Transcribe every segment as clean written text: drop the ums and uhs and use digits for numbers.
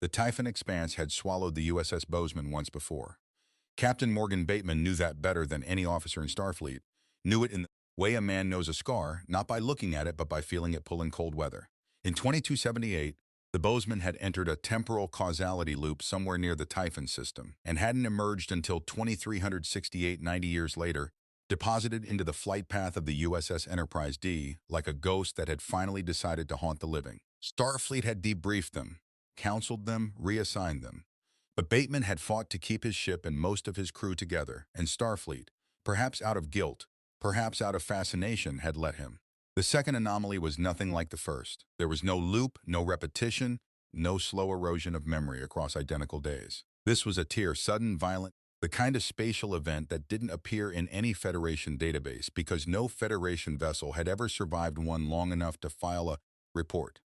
The Typhon Expanse had swallowed the USS Bozeman once before. Captain Morgan Bateman knew that better than any officer in Starfleet, knew it in the way a man knows a scar, not by looking at it but by feeling it pull in cold weather. In 2278, the Bozeman had entered a temporal causality loop somewhere near the Typhon system and hadn't emerged until 2368, 90 years later, deposited into the flight path of the USS Enterprise D like a ghost that had finally decided to haunt the living. Starfleet had debriefed them, counseled them, reassigned them. But Bateman had fought to keep his ship and most of his crew together, and Starfleet, perhaps out of guilt, perhaps out of fascination, had let him. The second anomaly was nothing like the first. There was no loop, no repetition, no slow erosion of memory across identical days. This was a sudden, violent, the kind of spatial event that didn't appear in any Federation database because no Federation vessel had ever survived one long enough to file a report.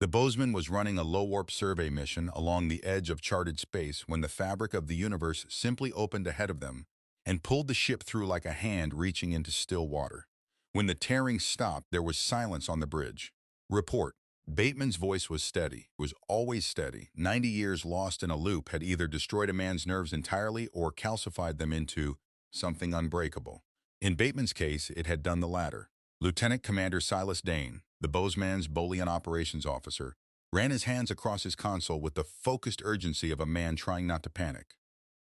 The Bozeman was running a low-warp survey mission along the edge of charted space when the fabric of the universe simply opened ahead of them and pulled the ship through like a hand reaching into still water. When the tearing stopped, there was silence on the bridge. Report. Bateman's voice was steady, was always steady. 90 years lost in a loop had either destroyed a man's nerves entirely or calcified them into something unbreakable. In Bateman's case, it had done the latter. Lieutenant Commander Silas Dane, the Bozeman's Bolian operations officer, ran his hands across his console with the focused urgency of a man trying not to panic.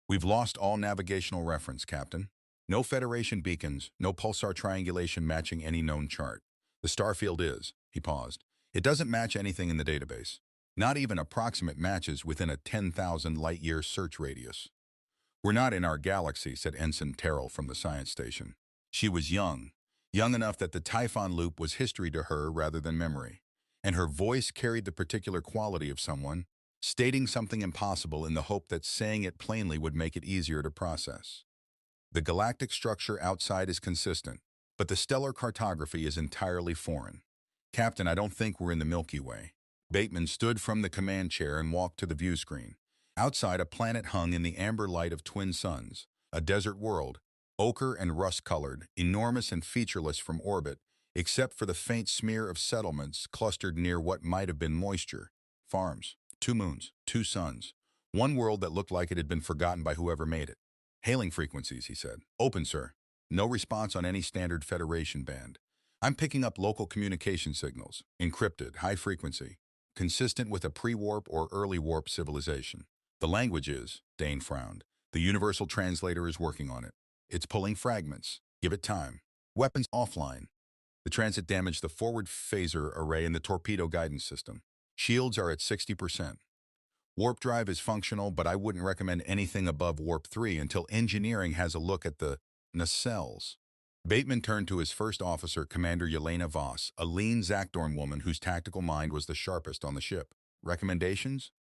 "We've lost all navigational reference, Captain. No Federation beacons, no pulsar triangulation matching any known chart. The starfield is," he paused. "It doesn't match anything in the database. Not even approximate matches within a 10,000 light-year search radius." "We're not in our galaxy," said Ensign Terrell from the science station. She was young enough that the Typhon loop was history to her rather than memory, and her voice carried the particular quality of someone stating something impossible in the hope that saying it plainly would make it easier to process. "The galactic structure outside is consistent, but the stellar cartography is entirely foreign. Captain, I don't think we're in the Milky Way." Bateman stood from the command chair and walked to the view screen. Outside, a planet hung in the amber light of twin suns, a desert world, ochre and rust-colored, enormous and featureless from orbit, except for the faint smear of settlements clustered near what might have been moisture. Farms, 2 moons, 2 suns, one world that looked like it had been forgotten by whoever made it. "Hailing frequencies," he said. "Open, sir. No response on any standard Federation band. I'm picking up local communication signals, encrypted, high frequency, consistent with a pre-warp or early warp civilization. The language is," Dane frowned. "The universal translator is working on it. It's pulling fragments. Give it time. Weapons offline. The transit damaged the forward phaser array and the torpedo guidance system. Shields are at 60%. Warp drive is functional, but I wouldn't recommend anything above Warp 3 until engineering has a look at the nacelles." Bateman turned to his first officer, Commander Yelena Voss, a lean Zakdorn woman whose tactical mind was the sharpest on the ship. "Recommendations?"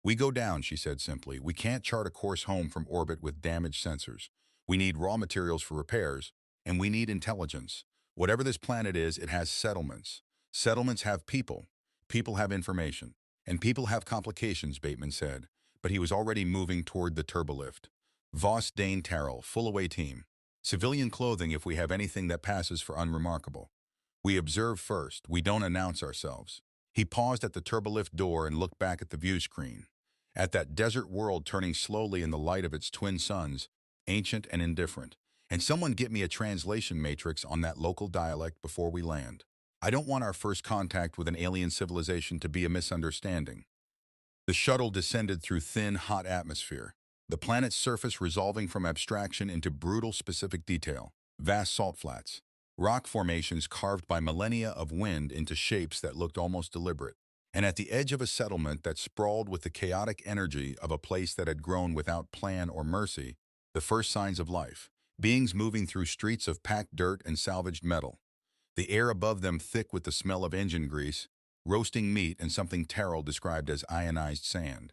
"We go down," she said simply. "We can't chart a course home from orbit with damaged sensors. We need raw materials for repairs, and we need intelligence. Whatever this planet is, it has settlements. Settlements have people. People have information. And people have complications," Bateman said, but he was already moving toward the turbolift. "Voss, Dane, Terrell, full away team. Civilian clothing if we have anything that passes for unremarkable. We observe first, we don't announce ourselves." He paused at the turbolift door and looked back at the view screen, at that desert world turning slowly in the light of its twin suns, ancient and indifferent. "And someone get me a translation matrix on that local dialect before we land. I don't want our first contact with an alien civilization to be a misunderstanding." The shuttle descended through thin, hot atmosphere, the planet's surface resolving from abstraction into brutal specific detail. Vast salt flats, rock formations carved by millennia of wind into shapes that looked almost deliberate. And at the edge of a settlement that sprawled with the chaotic energy of a place that had grown without plan or mercy, the first signs of life. Beings moving through streets of packed dirt and salvaged metal. The air above them thick with the smell of engine grease, roasting meat, and something Terrell described as ionized sand.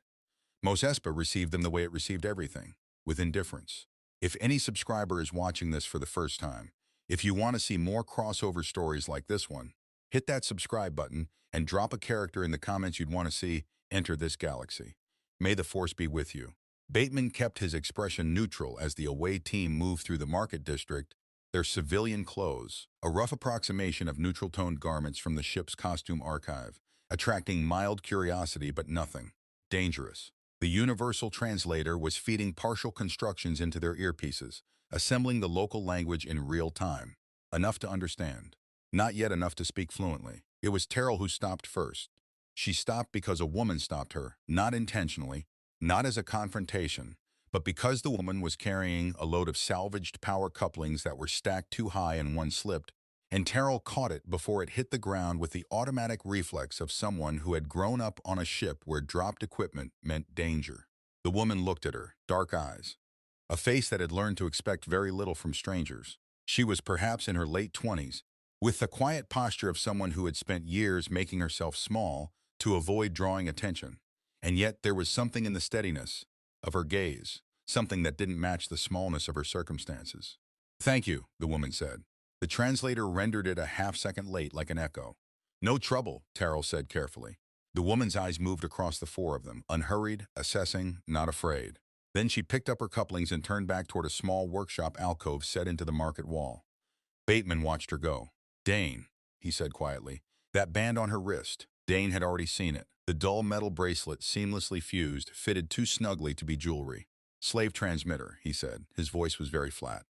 Mos Espa received them the way it received everything, with indifference. If any subscriber is watching this for the first time, if you want to see more crossover stories like this one, hit that subscribe button and drop a character in the comments you'd want to see enter this galaxy. May the Force be with you. Bateman kept his expression neutral as the away team moved through the market district, their civilian clothes, a rough approximation of neutral-toned garments from the ship's costume archive, attracting mild curiosity but nothing. dangerous. The universal translator was feeding partial constructions into their earpieces, assembling the local language in real time. Enough to understand. Not yet enough to speak fluently. It was Terrell who stopped first. She stopped because a woman stopped her, not intentionally, not as a confrontation, but because the woman was carrying a load of salvaged power couplings that were stacked too high and one slipped, and Terrell caught it before it hit the ground with the automatic reflex of someone who had grown up on a ship where dropped equipment meant danger. The woman looked at her, dark eyes, a face that had learned to expect very little from strangers. She was perhaps in her late 20s, with the quiet posture of someone who had spent years making herself small to avoid drawing attention. And yet there was something in the steadiness of her gaze, something that didn't match the smallness of her circumstances. "Thank you," the woman said. The translator rendered it a half-second late, like an echo. "No trouble," Terrell said carefully. The woman's eyes moved across the four of them, unhurried, assessing, not afraid. Then she picked up her couplings and turned back toward a small workshop alcove set into the market wall. Bateman watched her go. "Dane," he said quietly. "That band on her wrist." Dane had already seen it. The dull metal bracelet, seamlessly fused, fitted too snugly to be jewelry. "Slave transmitter," he said. His voice was very flat.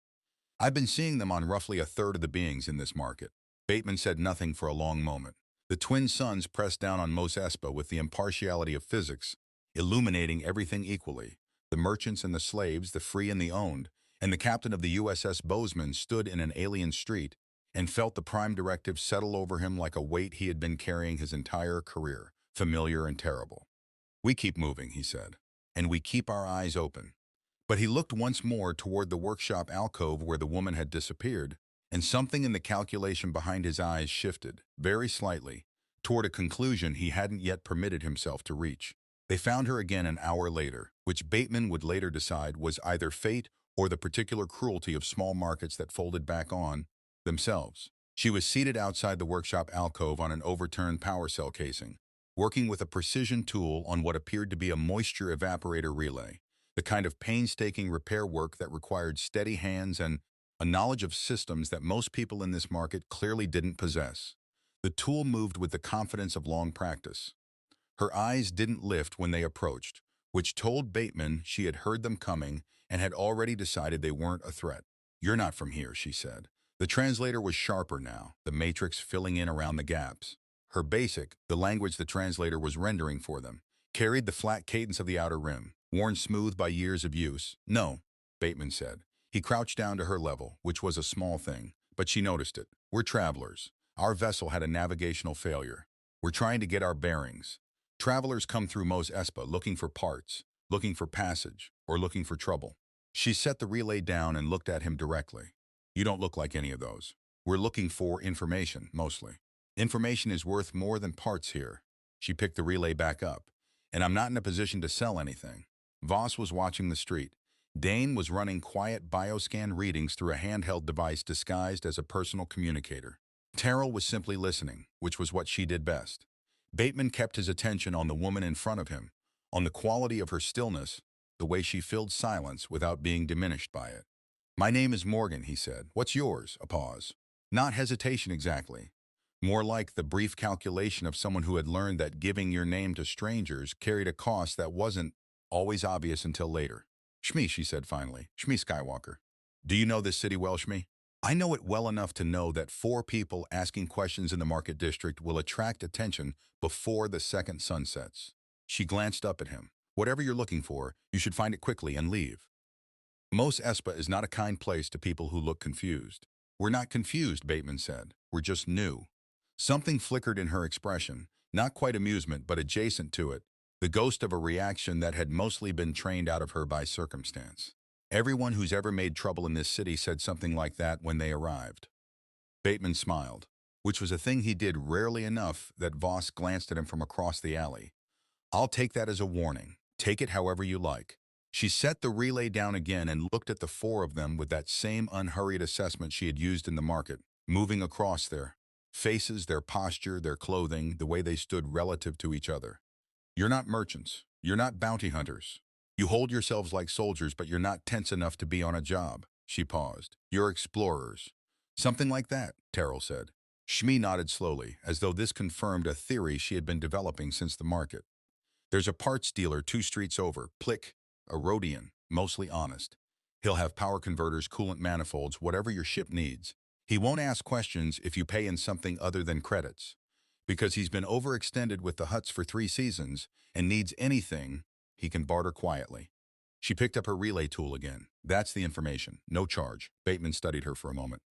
"I've been seeing them on roughly a third of the beings in this market." Bateman said nothing for a long moment. The twin suns pressed down on Mos Espa with the impartiality of physics, illuminating everything equally. The merchants and the slaves, the free and the owned, and the captain of the USS Bozeman stood in an alien street and felt the prime directive settle over him like a weight he had been carrying his entire career, familiar and terrible. "We keep moving," he said, "and we keep our eyes open." But he looked once more toward the workshop alcove where the woman had disappeared, and something in the calculation behind his eyes shifted, very slightly, toward a conclusion he hadn't yet permitted himself to reach. They found her again an hour later, which Bateman would later decide was either fate or the particular cruelty of small markets that folded back on themselves. She was seated outside the workshop alcove on an overturned power cell casing, working with a precision tool on what appeared to be a moisture evaporator relay, the kind of painstaking repair work that required steady hands and a knowledge of systems that most people in this market clearly didn't possess. The tool moved with the confidence of long practice. Her eyes didn't lift when they approached, which told Bateman she had heard them coming and had already decided they weren't a threat. "You're not from here," she said. The translator was sharper now, the matrix filling in around the gaps. Her basic, the language the translator was rendering for them, carried the flat cadence of the outer rim, worn smooth by years of use. "No," Bateman said. He crouched down to her level, which was a small thing, but she noticed it. "We're travelers. Our vessel had a navigational failure. We're trying to get our bearings. Travelers come through Mos Espa looking for parts, looking for passage, or looking for trouble." She set the relay down and looked at him directly. "You don't look like any of those. We're looking for information, mostly. Information is worth more than parts here." She picked the relay back up. "And I'm not in a position to sell anything." Voss was watching the street. Dane was running quiet bioscan readings through a handheld device disguised as a personal communicator. Terrell was simply listening, which was what she did best. Bateman kept his attention on the woman in front of him, on the quality of her stillness, the way she filled silence without being diminished by it. "My name is Morgan," he said. "What's yours?" A pause. Not hesitation exactly. More like the brief calculation of someone who had learned that giving your name to strangers carried a cost that wasn't always obvious until later. "Shmi," she said finally. "Shmi Skywalker." "Do you know this city well, Shmi?" "I know it well enough to know that 4 people asking questions in the market district will attract attention before the second sun sets." She glanced up at him. "Whatever you're looking for, you should find it quickly and leave." Mos Espa is not a kind place to people who look confused. "We're not confused," Bateman said. "We're just new." Something flickered in her expression, not quite amusement, but adjacent to it, the ghost of a reaction that had mostly been trained out of her by circumstance. "Everyone who's ever made trouble in this city said something like that when they arrived." Bateman smiled, which was a thing he did rarely enough that Voss glanced at him from across the alley. "I'll take that as a warning. Take it however you like." She set the relay down again and looked at the 4 of them with that same unhurried assessment she had used in the market, moving across their faces, their posture, their clothing, the way they stood relative to each other. "You're not merchants. You're not bounty hunters. You hold yourselves like soldiers, but you're not tense enough to be on a job." She paused. "You're explorers." "Something like that," Terrell said. Shmi nodded slowly, as though this confirmed a theory she had been developing since the market. There's a parts dealer 2 streets over, Plick, a Rhodian, mostly honest. He'll have power converters, coolant manifolds, whatever your ship needs. He won't ask questions if you pay in something other than credits. Because he's been overextended with the Hutts for 3 seasons and needs anything, he can barter quietly. She picked up her relay tool again. That's the information. No charge. Bateman studied her for a moment.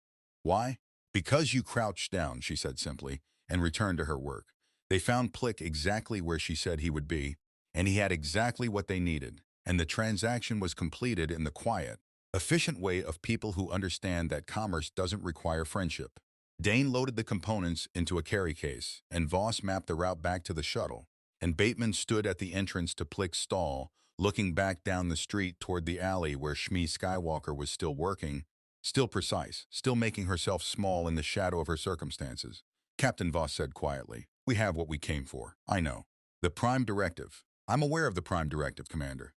Why? Because you crouched down, she said simply, and returned to her work. They found Plick exactly where she said he would be, and he had exactly what they needed, and the transaction was completed in the quiet, efficient way of people who understand that commerce doesn't require friendship. Dane loaded the components into a carry case, and Voss mapped the route back to the shuttle, and Bateman stood at the entrance to Plick's stall, looking back down the street toward the alley where Shmi Skywalker was still working, still precise, still making herself small in the shadow of her circumstances. Captain Voss said quietly, "We have what we came for. I know. The Prime Directive. I'm aware of the Prime Directive, Commander."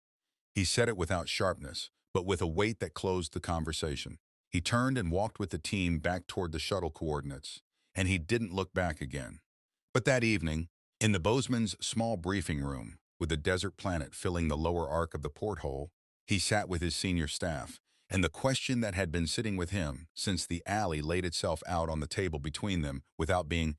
He said it without sharpness, but with a weight that closed the conversation. He turned and walked with the team back toward the shuttle coordinates, and he didn't look back again. But that evening, in the Bozeman's small briefing room, with the desert planet filling the lower arc of the porthole, he sat with his senior staff, and the question that had been sitting with him since the alley laid itself out on the table between them without being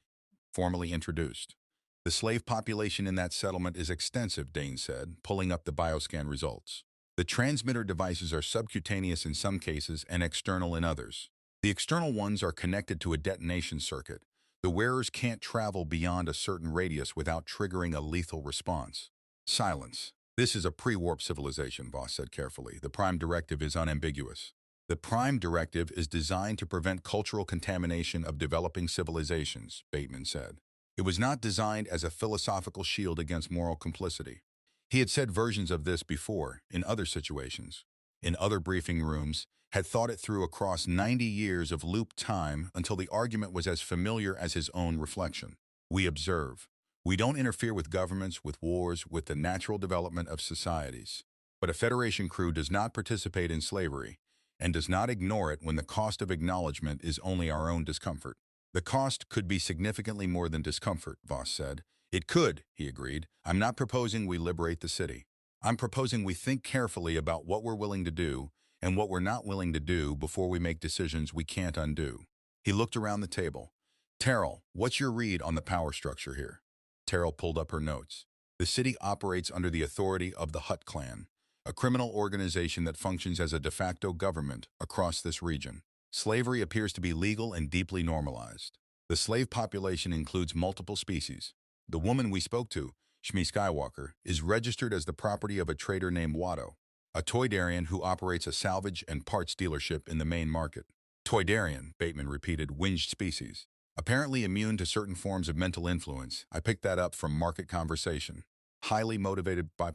formally introduced. "The slave population in that settlement is extensive," Dane said, pulling up the bioscan results. "The transmitter devices are subcutaneous in some cases and external in others. The external ones are connected to a detonation circuit. The wearers can't travel beyond a certain radius without triggering a lethal response." Silence. "This is a pre-warp civilization," Voss said carefully. "The Prime Directive is unambiguous. The Prime Directive is designed to prevent cultural contamination of developing civilizations," Bateman said. "It was not designed as a philosophical shield against moral complicity." He had said versions of this before, in other situations, in other briefing rooms, had thought it through across 90 years of loop time until the argument was as familiar as his own reflection. "We observe. We don't interfere with governments, with wars, with the natural development of societies. But a Federation crew does not participate in slavery, and does not ignore it when the cost of acknowledgement is only our own discomfort." "The cost could be significantly more than discomfort," Voss said. "It could," he agreed. "I'm not proposing we liberate the city. I'm proposing we think carefully about what we're willing to do and what we're not willing to do before we make decisions we can't undo." He looked around the table. "Terrell, what's your read on the power structure here?" Terrell pulled up her notes. "The city operates under the authority of the Hutt clan, a criminal organization that functions as a de facto government across this region. Slavery appears to be legal and deeply normalized. The slave population includes multiple species. The woman we spoke to, Shmi Skywalker, is registered as the property of a trader named Watto, a Toydarian who operates a salvage and parts dealership in the main market." "Toydarian," Bateman repeated, "winged species. Apparently immune to certain forms of mental influence. I picked that up from market conversation. Highly motivated by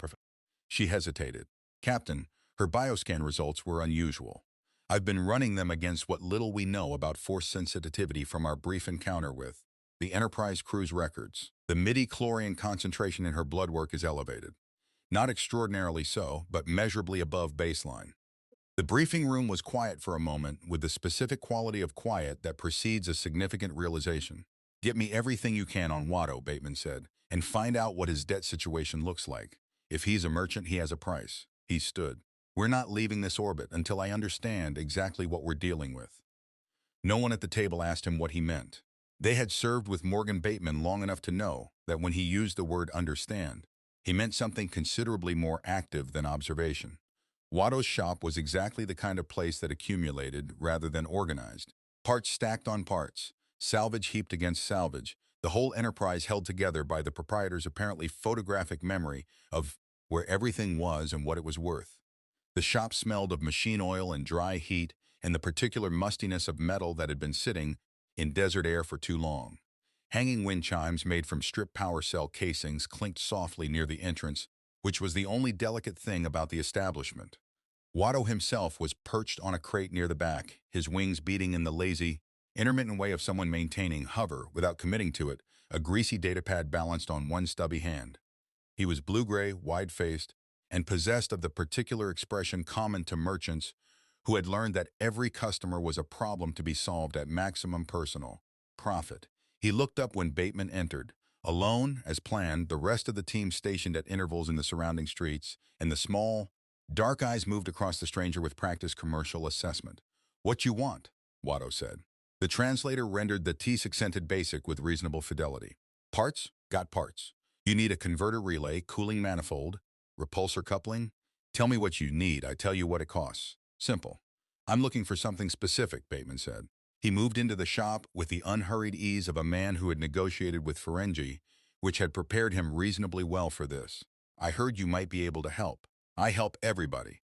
She hesitated. "Captain, her bioscan results were unusual. I've been running them against what little we know about force sensitivity from our brief encounter with the Enterprise crew's records. The midi-chlorian concentration in her blood work is elevated. Not extraordinarily so, but measurably above baseline." The briefing room was quiet for a moment, with the specific quality of quiet that precedes a significant realization. "Get me everything you can on Watto," Bateman said, "and find out what his debt situation looks like. If he's a merchant, he has a price." He stood. "We're not leaving this orbit until I understand exactly what we're dealing with." No one at the table asked him what he meant. They had served with Morgan Bateman long enough to know that when he used the word understand, he meant something considerably more active than observation. Watto's shop was exactly the kind of place that accumulated rather than organized. Parts stacked on parts, salvage heaped against salvage, the whole enterprise held together by the proprietor's apparently photographic memory of where everything was and what it was worth. The shop smelled of machine oil and dry heat and the particular mustiness of metal that had been sitting in desert air for too long. Hanging wind chimes made from stripped power cell casings clinked softly near the entrance, which was the only delicate thing about the establishment. Watto himself was perched on a crate near the back, his wings beating in the lazy, intermittent way of someone maintaining hover without committing to it, a greasy datapad balanced on one stubby hand. He was blue-gray, wide-faced, and possessed of the particular expression common to merchants who had learned that every customer was a problem to be solved at maximum personal profit. He looked up when Bateman entered, Alone, as planned, the rest of the team stationed at intervals in the surrounding streets, and the small, dark eyes moved across the stranger with practiced commercial assessment. "What you want?" Watto said. The translator rendered the T-accented basic with reasonable fidelity. "Parts? Got parts. You need a converter relay, cooling manifold, repulsor coupling? Tell me what you need, I tell you what it costs. Simple." "I'm looking for something specific," Bateman said. He moved into the shop with the unhurried ease of a man who had negotiated with Ferengi, which had prepared him reasonably well for this. "I heard you might be able to help." "I help everybody."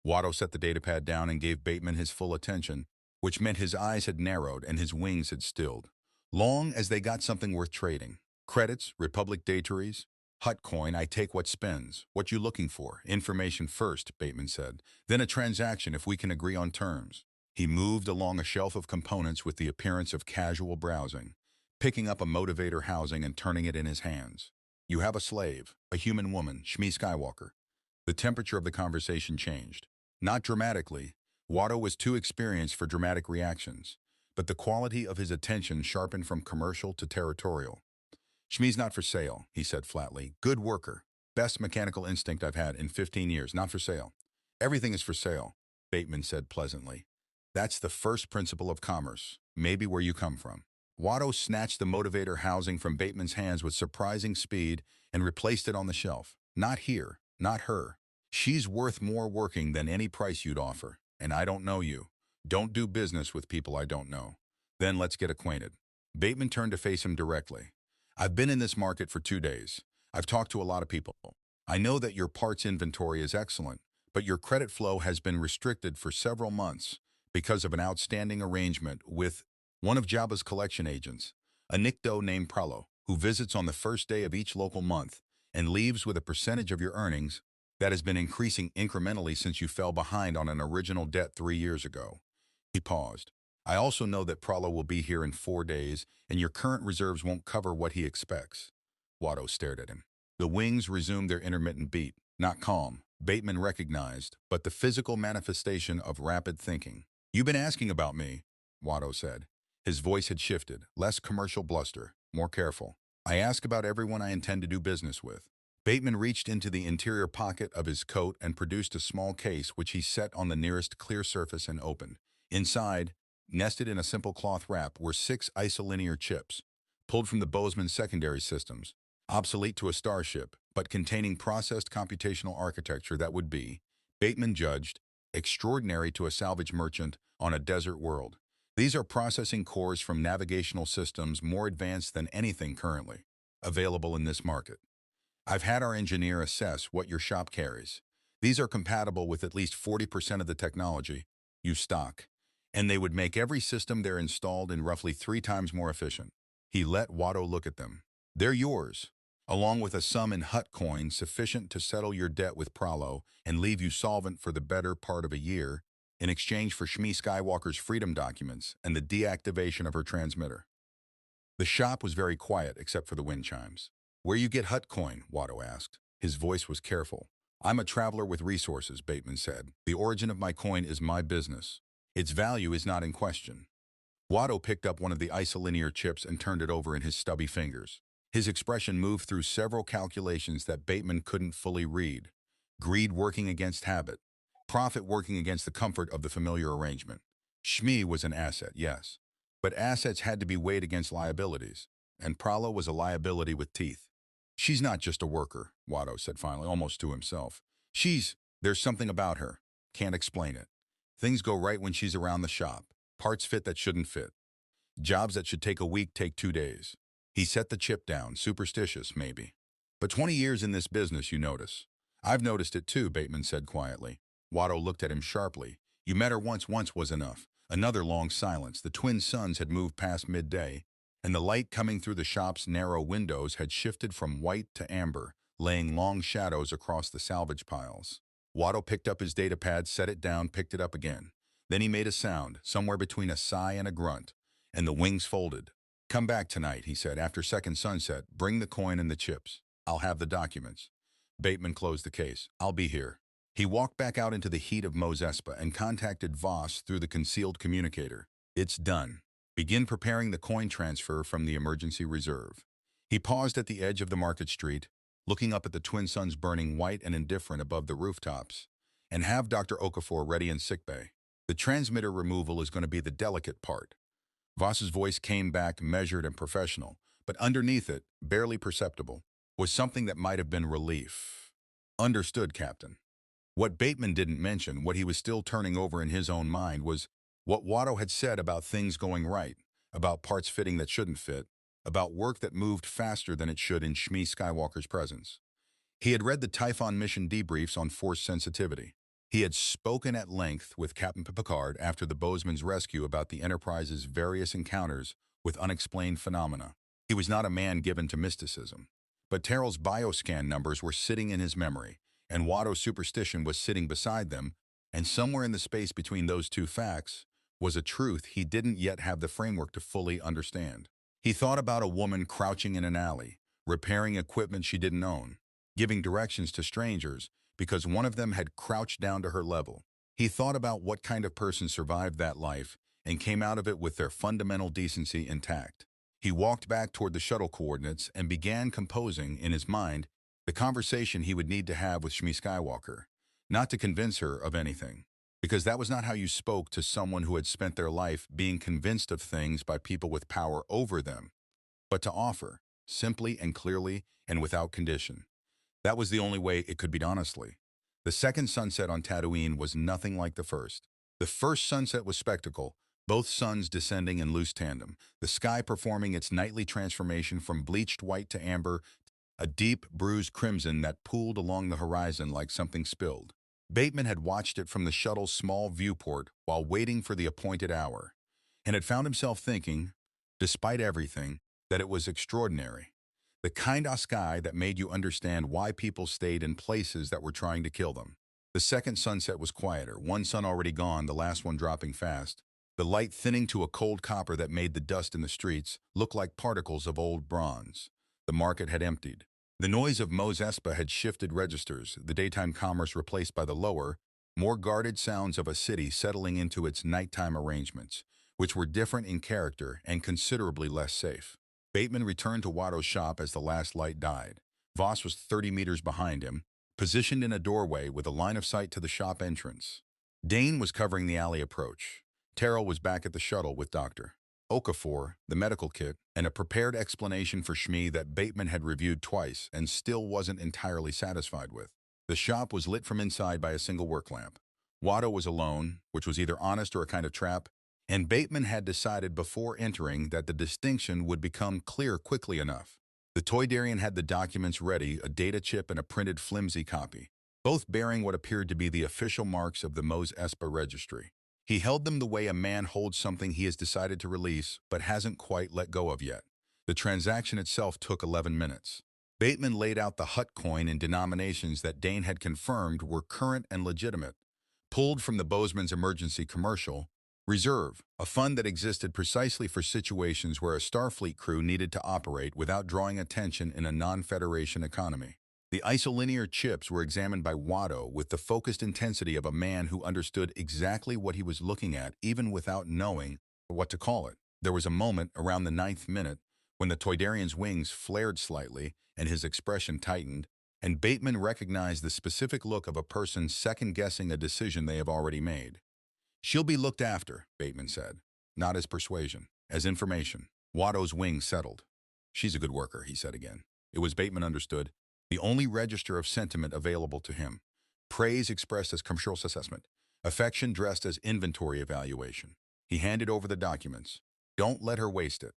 Watto set the datapad down and gave Bateman his full attention, which meant his eyes had narrowed and his wings had stilled. Long as they got something worth trading. Credits, Republic Datories, Hut coin, I take what spends. "What you looking for?" "Information first," Bateman said. "Then a transaction if we can agree on terms." He moved along a shelf of components with the appearance of casual browsing, picking up a motivator housing and turning it in his hands. "You have a slave, a human woman, Shmi Skywalker." The temperature of the conversation changed. Not dramatically. Watto was too experienced for dramatic reactions, but the quality of his attention sharpened from commercial to territorial. "Shmi's not for sale," he said flatly. "Good worker. Best mechanical instinct I've had in 15 years. Not for sale." "Everything is for sale," Bateman said pleasantly. "That's the first principle of commerce, maybe where you come from." Watto snatched the motivator housing from Bateman's hands with surprising speed and replaced it on the shelf. "Not here, not her. She's worth more working than any price you'd offer, and I don't know you. Don't do business with people I don't know. Then let's get acquainted." Bateman turned to face him directly. "I've been in this market for 2 days. I've talked to a lot of people. I know that your parts inventory is excellent, but your credit flow has been restricted for several months because of an outstanding arrangement with one of Jabba's collection agents, a Nikto named Pralo, who visits on the first day of each local month and leaves with a percentage of your earnings that has been increasing incrementally since you fell behind on an original debt 3 years ago." He paused. "I also know that Pralo will be here in 4 days, and your current reserves won't cover what he expects." Watto stared at him. The wings resumed their intermittent beat. Not calm, Bateman recognized, but the physical manifestation of rapid thinking. "You've been asking about me," Watto said. His voice had shifted, less commercial bluster, more careful. "I ask about everyone I intend to do business with." Bateman reached into the interior pocket of his coat and produced a small case which he set on the nearest clear surface and opened. Inside, nested in a simple cloth wrap, were 6 isolinear chips, pulled from the Bozeman secondary systems, obsolete to a starship, but containing processed computational architecture that would be, Bateman judged, extraordinary to a salvage merchant on a desert world. These are processing cores from navigational systems more advanced than anything currently available in this market. "I've had our engineer assess what your shop carries. These are compatible with at least 40% of the technology you stock, and they would make every system they're installed in roughly 3 times more efficient." He let Watto look at them. "They're yours, along with a sum in Hut coin sufficient to settle your debt with Pralo and leave you solvent for the better part of a year in exchange for Shmi Skywalker's freedom documents and the deactivation of her transmitter." The shop was very quiet except for the wind chimes. "Where you get Hut coin?" Watto asked. His voice was careful. "I'm a traveler with resources," Bateman said. "The origin of my coin is my business. Its value is not in question." Watto picked up one of the isolinear chips and turned it over in his stubby fingers. His expression moved through several calculations that Bateman couldn't fully read. Greed working against habit. Profit working against the comfort of the familiar arrangement. Shmi was an asset, yes. But assets had to be weighed against liabilities. And Pralo was a liability with teeth. "She's not just a worker," Watto said finally, almost to himself. There's something about her. Can't explain it. Things go right when she's around the shop. Parts fit that shouldn't fit. Jobs that should take a week take 2 days." He set the chip down, superstitious, maybe. "But 20 years in this business, you notice." "I've noticed it too," Bateman said quietly. Watto looked at him sharply. "You met her once was enough." Another long silence. The twin suns had moved past midday, and the light coming through the shop's narrow windows had shifted from white to amber, laying long shadows across the salvage piles. Watto picked up his datapad, set it down, picked it up again. Then he made a sound, somewhere between a sigh and a grunt, and the wings folded. "Come back tonight," he said, "after second sunset. Bring the coin and the chips. I'll have the documents." Bateman closed the case. "I'll be here." He walked back out into the heat of Mos Espa and contacted Voss through the concealed communicator. "It's done. Begin preparing the coin transfer from the emergency reserve." He paused at the edge of the market street, looking up at the twin suns burning white and indifferent above the rooftops, and have Dr. Okafor ready in sickbay. The transmitter removal is going to be the delicate part. Voss's voice came back measured and professional, but underneath it, barely perceptible, was something that might have been relief. Understood, Captain. What Bateman didn't mention, what he was still turning over in his own mind, was what Watto had said about things going right, about parts fitting that shouldn't fit, about work that moved faster than it should in Shmi Skywalker's presence. He had read the Typhon mission debriefs on force sensitivity. He had spoken at length with Captain Picard after the Bozeman's rescue about the Enterprise's various encounters with unexplained phenomena. He was not a man given to mysticism. But Terrell's bioscan numbers were sitting in his memory, and Watto's superstition was sitting beside them, and somewhere in the space between those two facts was a truth he didn't yet have the framework to fully understand. He thought about a woman crouching in an alley, repairing equipment she didn't own, giving directions to strangers because one of them had crouched down to her level. He thought about what kind of person survived that life and came out of it with their fundamental decency intact. He walked back toward the shuttle coordinates and began composing, in his mind, the conversation he would need to have with Shmi Skywalker, not to convince her of anything, because that was not how you spoke to someone who had spent their life being convinced of things by people with power over them, but to offer, simply and clearly and without condition. That was the only way it could be honestly. The second sunset on Tatooine was nothing like the first. The first sunset was spectacle, both suns descending in loose tandem, the sky performing its nightly transformation from bleached white to amber, a deep, bruised crimson that pooled along the horizon like something spilled. Bateman had watched it from the shuttle's small viewport while waiting for the appointed hour, and had found himself thinking, despite everything, that it was extraordinary. The kind of sky that made you understand why people stayed in places that were trying to kill them. The second sunset was quieter, one sun already gone, the last one dropping fast, the light thinning to a cold copper that made the dust in the streets look like particles of old bronze. The market had emptied. The noise of Mos Espa had shifted registers, the daytime commerce replaced by the lower, more guarded sounds of a city settling into its nighttime arrangements, which were different in character and considerably less safe. Bateman returned to Watto's shop as the last light died. Voss was 30 meters behind him, positioned in a doorway with a line of sight to the shop entrance. Dane was covering the alley approach. Terrell was back at the shuttle with Dr. Okafor, the medical kit, and a prepared explanation for Shmi that Bateman had reviewed twice and still wasn't entirely satisfied with. The shop was lit from inside by a single work lamp. Watto was alone, which was either honest or a kind of trap, and Bateman had decided before entering that the distinction would become clear quickly enough. The Toydarian had the documents ready, a data chip and a printed flimsy copy, both bearing what appeared to be the official marks of the Mos Espa registry. He held them the way a man holds something he has decided to release but hasn't quite let go of yet. The transaction itself took 11 minutes. Bateman laid out the Hut coin in denominations that Dane had confirmed were current and legitimate, pulled from the Bozeman's emergency commercial, Reserve, a fund that existed precisely for situations where a Starfleet crew needed to operate without drawing attention in a non-Federation economy. The isolinear chips were examined by Watto with the focused intensity of a man who understood exactly what he was looking at even without knowing what to call it. There was a moment around the 9th minute when the Toydarian's wings flared slightly and his expression tightened, and Bateman recognized the specific look of a person second-guessing a decision they have already made. "She'll be looked after," Bateman said, not as persuasion, as information. Watto's wings settled. "She's a good worker," he said again. It was, Bateman understood, the only register of sentiment available to him. Praise expressed as commercial assessment, affection dressed as inventory evaluation. He handed over the documents. "Don't let her waste it."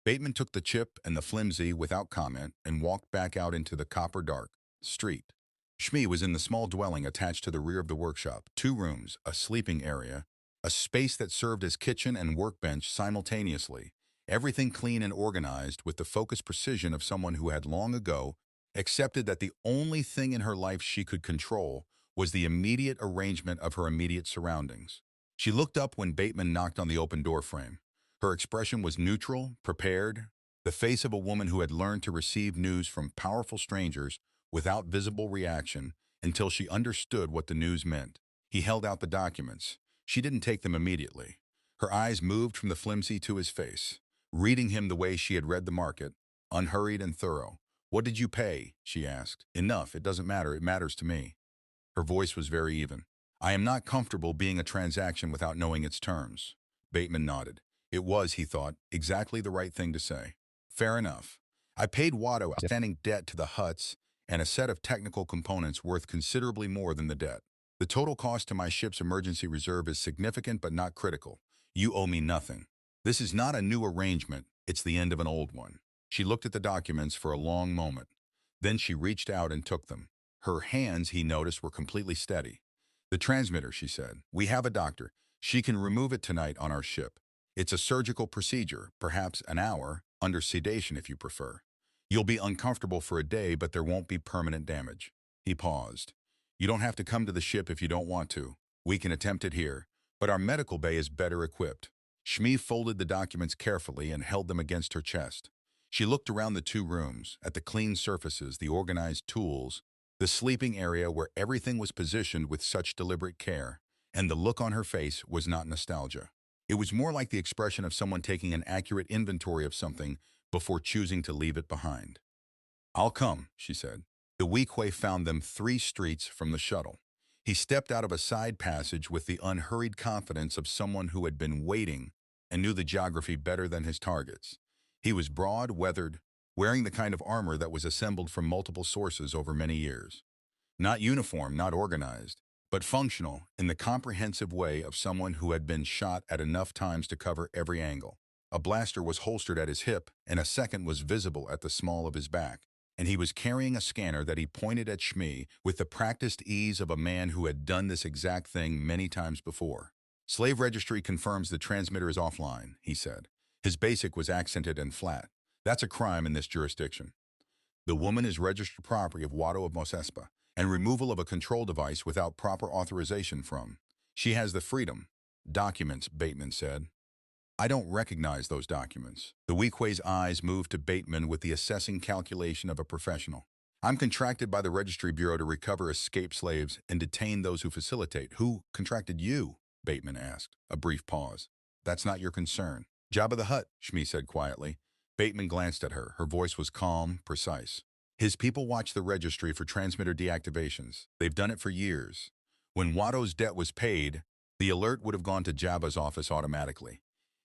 Bateman took the chip and the flimsy without comment and walked back out into the copper-dark street. Shmi was in the small dwelling attached to the rear of the workshop, 2 rooms, a sleeping area, a space that served as kitchen and workbench simultaneously, everything clean and organized with the focused precision of someone who had long ago accepted that the only thing in her life she could control was the immediate arrangement of her immediate surroundings. She looked up when Bateman knocked on the open door frame. Her expression was neutral, prepared, the face of a woman who had learned to receive news from powerful strangers without visible reaction until she understood what the news meant. He held out the documents. She didn't take them immediately. Her eyes moved from the flimsy to his face, reading him the way she had read the market, unhurried and thorough. "What did you pay?" she asked. "Enough. It doesn't matter. It matters to me." Her voice was very even. "I am not comfortable being a transaction without knowing its terms." Bateman nodded. It was, he thought, exactly the right thing to say. "Fair enough. I paid Watto outstanding debt to the Hutts and a set of technical components worth considerably more than the debt. The total cost to my ship's emergency reserve is significant but not critical. You owe me nothing. This is not a new arrangement. It's the end of an old one." She looked at the documents for a long moment. Then she reached out and took them. Her hands, he noticed, were completely steady. "The transmitter," she said. "We have a doctor. She can remove it tonight on our ship. It's a surgical procedure, perhaps an hour, under sedation if you prefer. You'll be uncomfortable for a day, but there won't be permanent damage." He paused. "You don't have to come to the ship if you don't want to. We can attempt it here, but our medical bay is better equipped." Shmi folded the documents carefully and held them against her chest. She looked around the two rooms, at the clean surfaces, the organized tools, the sleeping area where everything was positioned with such deliberate care, and the look on her face was not nostalgia. It was more like the expression of someone taking an accurate inventory of something before choosing to leave it behind. "I'll come," she said. The Weequay found them 3 streets from the shuttle. He stepped out of a side passage with the unhurried confidence of someone who had been waiting and knew the geography better than his targets. He was broad, weathered, wearing the kind of armor that was assembled from multiple sources over many years. Not uniform, not organized, but functional in the comprehensive way of someone who had been shot at enough times to cover every angle. A blaster was holstered at his hip, and a second was visible at the small of his back, and he was carrying a scanner that he pointed at Shmi with the practiced ease of a man who had done this exact thing many times before. "Slave registry confirms the transmitter is offline," he said. His basic was accented and flat. "That's a crime in this jurisdiction. The woman is registered property of Watto of Mosespa, and removal of a control device without proper authorization from. She has the freedom." "Documents," Bateman said. "I don't recognize those documents." The Weequay's eyes moved to Bateman with the assessing calculation of a professional. "I'm contracted by the Registry Bureau to recover escaped slaves and detain those who facilitate." "Who contracted you?" Bateman asked. A brief pause. "That's not your concern." "Jabba the Hutt," Shmi said quietly. Bateman glanced at her. Her voice was calm, precise. "His people watch the registry for transmitter deactivations. They've done it for years. When Watto's debt was paid, the alert would have gone to Jabba's office automatically.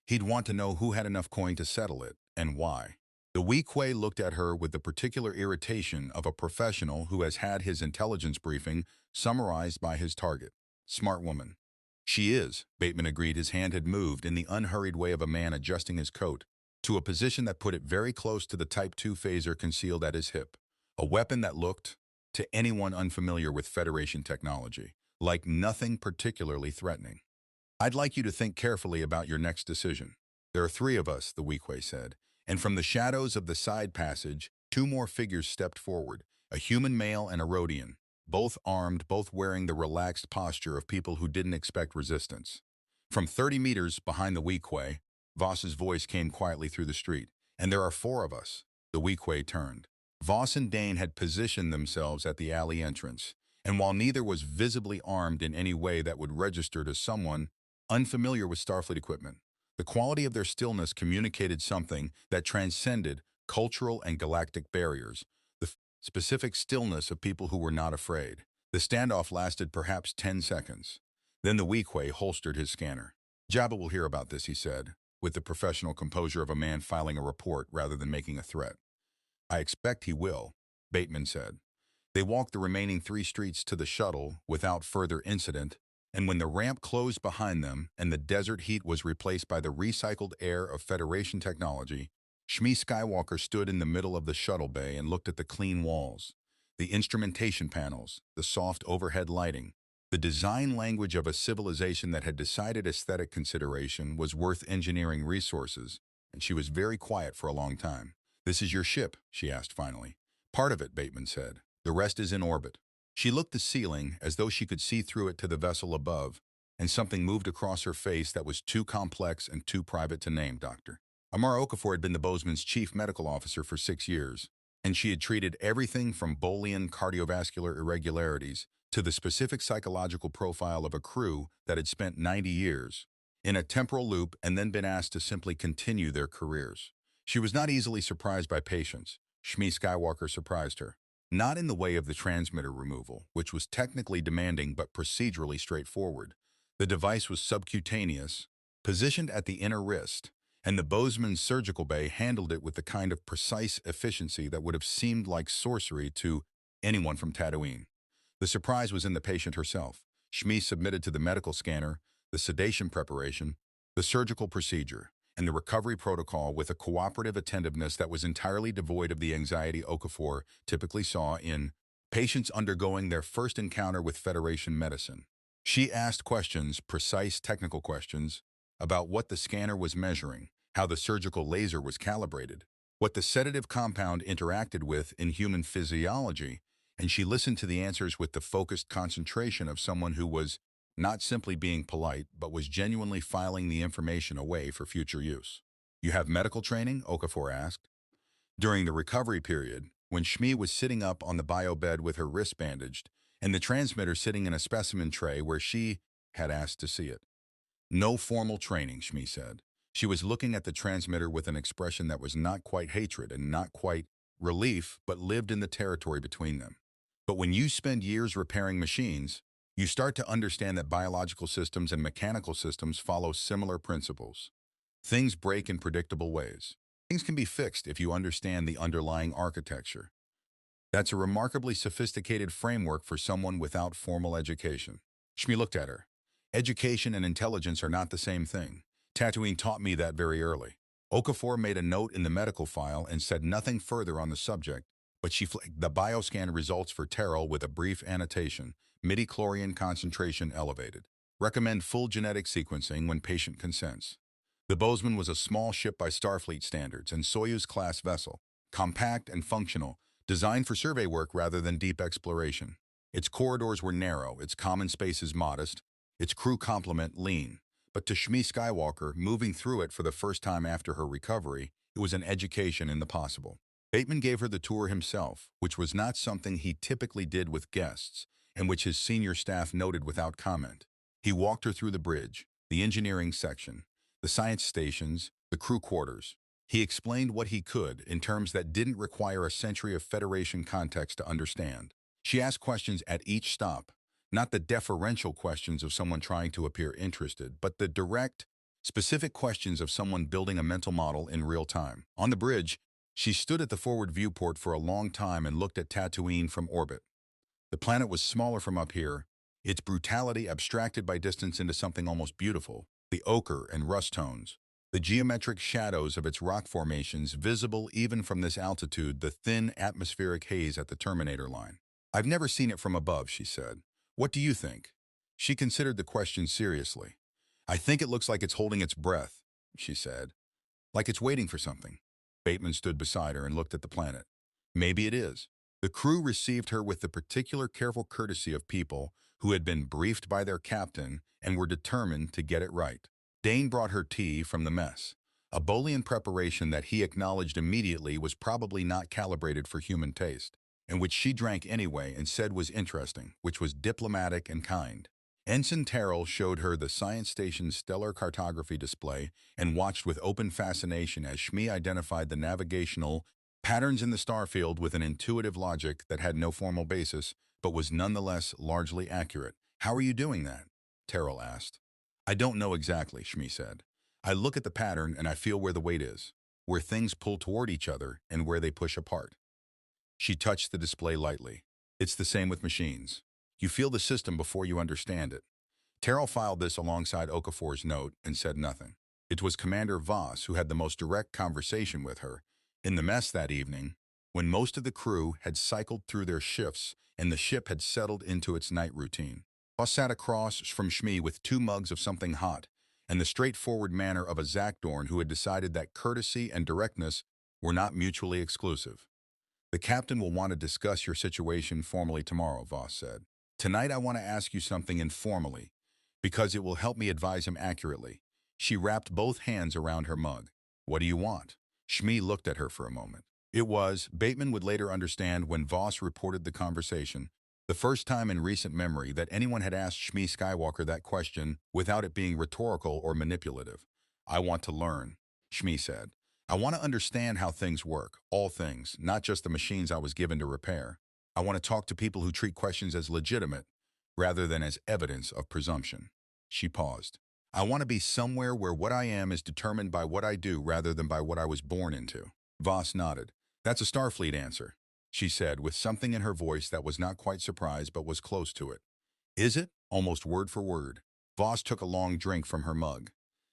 He'd want to know who had enough coin to settle it, and why." The Weequay looked at her with the particular irritation of a professional who has had his intelligence briefing summarized by his target. "Smart woman." "She is," Bateman agreed. His hand had moved in the unhurried way of a man adjusting his coat to a position that put it very close to the Type 2 phaser concealed at his hip. A weapon that looked, to anyone unfamiliar with Federation technology, like nothing particularly threatening. "I'd like you to think carefully about your next decision. There are 3 of us," the Weequay said, and from the shadows of the side passage, 2 more figures stepped forward, a human male and a Rhodian, both armed, both wearing the relaxed posture of people who didn't expect resistance. From 30 meters behind the Weequay, Voss's voice came quietly through the street. "And there are 4 of us." The Weequay turned. Voss and Dane had positioned themselves at the alley entrance, and while neither was visibly armed in any way that would register to someone unfamiliar with Starfleet equipment, the quality of their stillness communicated something that transcended cultural and galactic barriers, the specific stillness of people who were not afraid. The standoff lasted perhaps 10 seconds. Then the Weequay holstered his scanner. "Jabba will hear about this," he said, with the professional composure of a man filing a report rather than making a threat. "I expect he will," Bateman said. They walked the remaining 3 streets to the shuttle without further incident, and when the ramp closed behind them and the desert heat was replaced by the recycled air of Federation technology, Shmi Skywalker stood in the middle of the shuttle bay and looked at the clean walls, the instrumentation panels, the soft overhead lighting. The design language of a civilization that had decided aesthetic consideration was worth engineering resources, and she was very quiet for a long time. "This is your ship?" she asked finally. "Part of it," Bateman said. "The rest is in orbit." She looked the ceiling as though she could see through it to the vessel above, and something moved across her face that was too complex and too private to name, Doctor. Amara Okafor had been the Bozeman's chief medical officer for 6 years, and she had treated everything from Boolean cardiovascular irregularities to the specific psychological profile of a crew that had spent 90 years in a temporal loop and then been asked to simply continue their careers. She was not easily surprised by patience. Shmi Skywalker surprised her. Not in the way of the transmitter removal, which was technically demanding but procedurally straightforward. The device was subcutaneous, positioned at the inner wrist, and the Bozeman surgical bay handled it with the kind of precise efficiency that would have seemed like sorcery to anyone from Tatooine. The surprise was in the patient herself. Shmi submitted to the medical scanner, the sedation preparation, the surgical procedure, and the recovery protocol with a cooperative attentiveness that was entirely devoid of the anxiety Okafor typically saw in patients undergoing their first encounter with Federation medicine. She asked questions, precise technical questions, about what the scanner was measuring, how the surgical laser was calibrated, what the sedative compound interacted with in human physiology, and she listened to the answers with the focused concentration of someone who was not simply being polite, but was genuinely filing the information away for future use. "You have medical training?" Okafor asked. During the recovery period, when Shmi was sitting up on the bio bed with her wrist bandaged, and the transmitter sitting in a specimen tray where she had asked to see it. "No formal training," Shmi said. She was looking at the transmitter with an expression that was not quite hatred and not quite relief, but lived in the territory between them. "But when you spend years repairing machines, you start to understand that biological systems and mechanical systems follow similar principles. Things break in predictable ways. Things can be fixed if you understand the underlying architecture. That's a remarkably sophisticated framework for someone without formal education." Shmi looked at her. "Education and intelligence are not the same thing. Tatooine taught me that very early." Okafor made a note in the medical file and said nothing further on the subject, but she flagged the bioscan results for Terrell with a brief annotation: midi-chlorian concentration elevated. Recommend full genetic sequencing when patient consents. The Bozeman was a small ship by Starfleet standards and Soyuz-class vessel, compact and functional, designed for survey work rather than deep exploration. Its corridors were narrow, its common spaces modest, its crew complement lean. But to Shmi Skywalker, moving through it for the first time after her recovery, it was an education in the possible. Bateman gave her the tour himself, which was not something he typically did with guests, and which his senior staff noted without comment. He walked her through the bridge, the engineering section, the science stations, the crew quarters. He explained what he could in terms that didn't require a century of Federation context to understand. She asked questions at each stop, not the deferential questions of someone trying to appear interested, but the direct, specific questions of someone building a mental model in real time. On the bridge, she stood at the forward viewport for a long time and looked at Tatooine from orbit. The planet was smaller from up here, its brutality abstracted by distance into something almost beautiful, the ochre and rust tones, the geometric shadows of its rock formations visible even from this altitude, the thin atmospheric haze at the terminator line. "I've never seen it from above," she said. "What do you think?" She considered the question seriously. "I think it looks like it's holding its breath," she said. "Like it's waiting for something." Bateman stood beside her and looked at the planet. "Maybe it is." The crew received her with the particular careful courtesy of people who had been briefed by their captain and were determined to get it right. Dane brought her tea from the mess, a Bolian preparation that he acknowledged immediately was probably not calibrated for human taste, and which she drank anyway and said was interesting, which was diplomatic and kind. Ensign Terrell showed her the science station's stellar cartography display and watched with open fascination as Shmi identified the navigational patterns in the starfield with an intuitive logic that had no formal basis, but was nonetheless largely accurate. "How are you doing that?" Terrell asked. "I don't know exactly," Shmi said. "I look at the pattern and I feel where the weight is, where things pull toward each other and where they push apart." She touched the display lightly. "It's the same with machines. You feel the system before you understand it." Terrell filed this alongside Okafor's note and said nothing. It was Commander Voss who had the most direct conversation with her. In the mess that evening, when most of the crew had cycled through their shifts and the ship had settled into its night routine, Voss sat across from Shmi with 2 mugs of something hot and the straightforward manner of a Zakdorn who had decided that courtesy and directness were not mutually exclusive. "The captain will want to discuss your situation formally tomorrow," Voss said. "Tonight I want to ask you something informally, because it will help me advise him accurately." She wrapped both hands around her mug. "What do you want?" Shmi looked at her for a moment. It was, Bateman would later understand when Voss reported the conversation, the first time in recent memory that anyone had asked Shmi Skywalker that question without it being rhetorical or manipulative. "I want to learn," Shmi said. I want to understand how things work, all things, not just the machines I was given to repair. I want to talk to people who treat questions as legitimate rather than as evidence of presumption. She paused. I want to be somewhere where what I am is determined by what I do rather than by what I was born into. Voss nodded. That's a Starfleet answer, she said, with something in her voice that was not quite surprise but was close to it. Is it? Almost word for word. Voss took a long drink from her mug.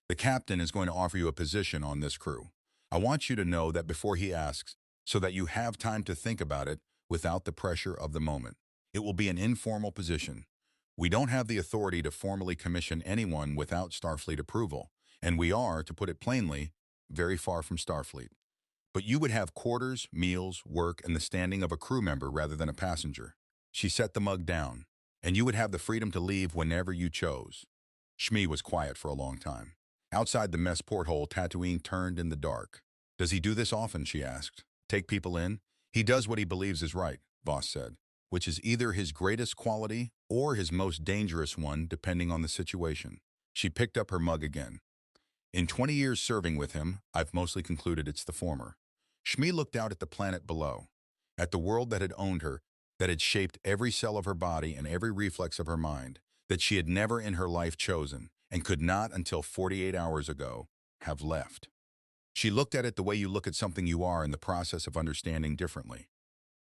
The captain is going to offer you a position on this crew. I want you to know that before he asks, so that you have time to think about it without the pressure of the moment. It will be an informal position. We don't have the authority to formally commission anyone without Starfleet approval, and we are, to put it plainly, very far from Starfleet. But you would have quarters, meals, work, and the standing of a crew member rather than a passenger. She set the mug down, and you would have the freedom to leave whenever you chose. Shmi was quiet for a long time. Outside the mess porthole, Tatooine turned in the dark. Does he do this often, she asked. Take people in? He does what he believes is right, Voss said, which is either his greatest quality or his most dangerous one, depending on the situation. She picked up her mug again. In 20 years serving with him, I've mostly concluded it's the former. Shmi looked out at the planet below, at the world that had owned her, that had shaped every cell of her body and every reflex of her mind, that she had never in her life chosen, and could not until 48 hours ago have left. She looked at it the way you look at something you are in the process of understanding differently.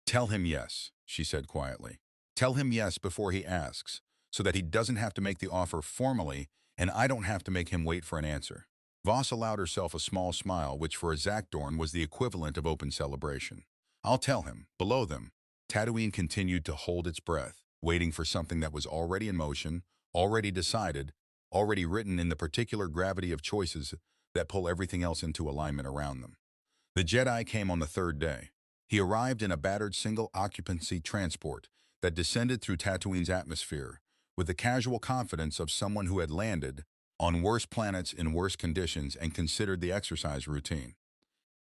Tell him yes, she said quietly. Tell him yes before he asks, so that he doesn't have to make the offer formally and I don't have to make him wait for an answer. Voss allowed herself a small smile, which for a Zakdorn was the equivalent of open celebration. I'll tell him. Below them, Tatooine continued to hold its breath, waiting for something that was already in motion, already decided, already written in the particular gravity of choices that pull everything else into alignment around them. The Jedi came on the third day. He arrived in a battered single-occupancy transport that descended through Tatooine's atmosphere with the casual confidence of someone who had landed on worse planets in worse conditions and considered the exercise routine.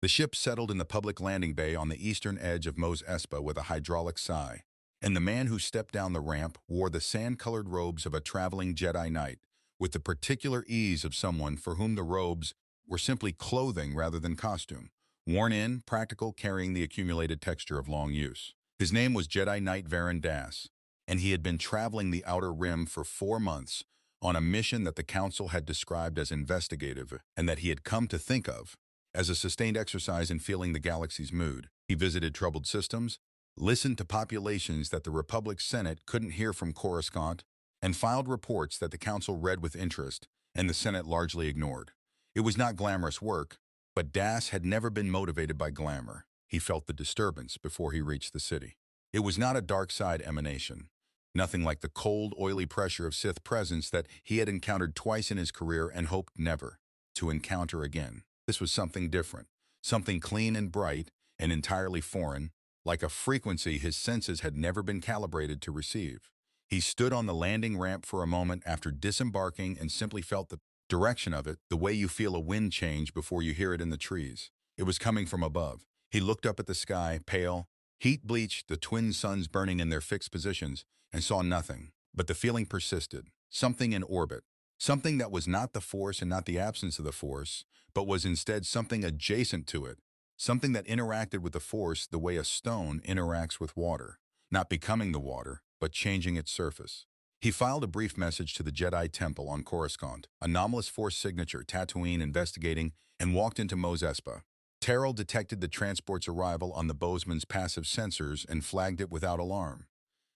The ship settled in the public landing bay on the eastern edge of Mos Espa with a hydraulic sigh, and the man who stepped down the ramp wore the sand-colored robes of a traveling Jedi Knight, with the particular ease of someone for whom the robes were simply clothing rather than costume, worn in, practical, carrying the accumulated texture of long use. His name was Jedi Knight Varen Das, and he had been traveling the Outer Rim for 4 months on a mission that the Council had described as investigative and that he had come to think of as a sustained exercise in feeling the galaxy's mood. He visited troubled systems, listened to populations that the Republic Senate couldn't hear from Coruscant, and filed reports that the Council read with interest and the Senate largely ignored. It was not glamorous work, but Das had never been motivated by glamour. He felt the disturbance before he reached the city. It was not a dark side emanation. Nothing like the cold, oily pressure of Sith presence that he had encountered twice in his career and hoped never to encounter again. This was something different, something clean and bright and entirely foreign, like a frequency his senses had never been calibrated to receive. He stood on the landing ramp for a moment after disembarking and simply felt the direction of it, the way you feel a wind change before you hear it in the trees. It was coming from above. He looked up at the sky, pale, heat-bleached, the twin suns burning in their fixed positions, and saw nothing. But the feeling persisted. Something in orbit. Something that was not the Force and not the absence of the Force, but was instead something adjacent to it. Something that interacted with the Force the way a stone interacts with water. Not becoming the water, but changing its surface. He filed a brief message to the Jedi Temple on Coruscant, anomalous Force signature, Tatooine investigating, and walked into Mos Espa. Terrell detected the transport's arrival on the Bozeman's passive sensors and flagged it without alarm.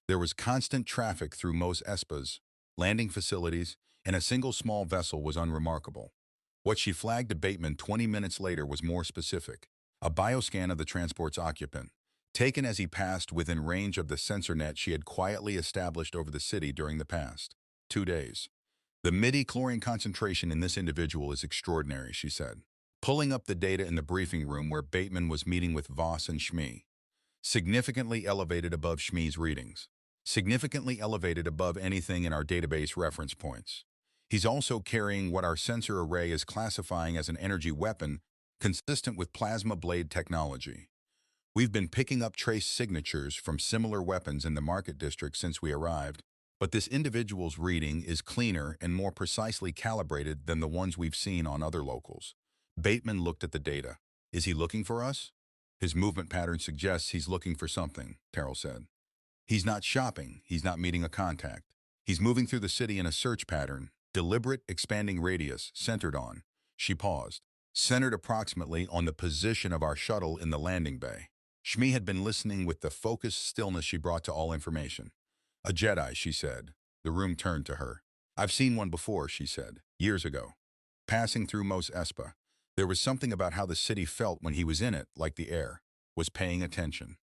There was constant traffic through Mos Espa's landing facilities, and a single small vessel was unremarkable. What she flagged to Bateman 20 minutes later was more specific. A bioscan of the transport's occupant, taken as he passed within range of the sensor net she had quietly established over the city during the past 2 days. The midi-chlorine concentration in this individual is extraordinary, she said, pulling up the data in the briefing room where Bateman was meeting with Voss and Shmi. Significantly elevated above Shmi's readings. Significantly elevated above anything in our database reference points. He's also carrying what our sensor array is classifying as an energy weapon consistent with plasma blade technology. We've been picking up trace signatures from similar weapons in the market district since we arrived, but this individual's reading is cleaner and more precisely calibrated than the ones we've seen on other locals. Bateman looked at the data. Is he looking for us? His movement pattern suggests he's looking for something, Terrell said. He's not shopping. He's not meeting a contact. He's moving through the city in a search pattern, deliberate, expanding radius, centered on. She paused. Centered approximately on the position of our shuttle in the landing bay. Shmi had been listening with the focused stillness she brought to all information. A Jedi, she said. The room turned to her. I've seen one before, she said, years ago. Passing through Mos Espa. There was something about how the city felt when he was in it, like the air, was paying attention.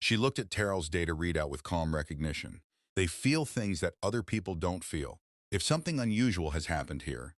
She looked at Terrell's data readout with calm recognition. They feel things that other people don't feel. If something unusual has happened here,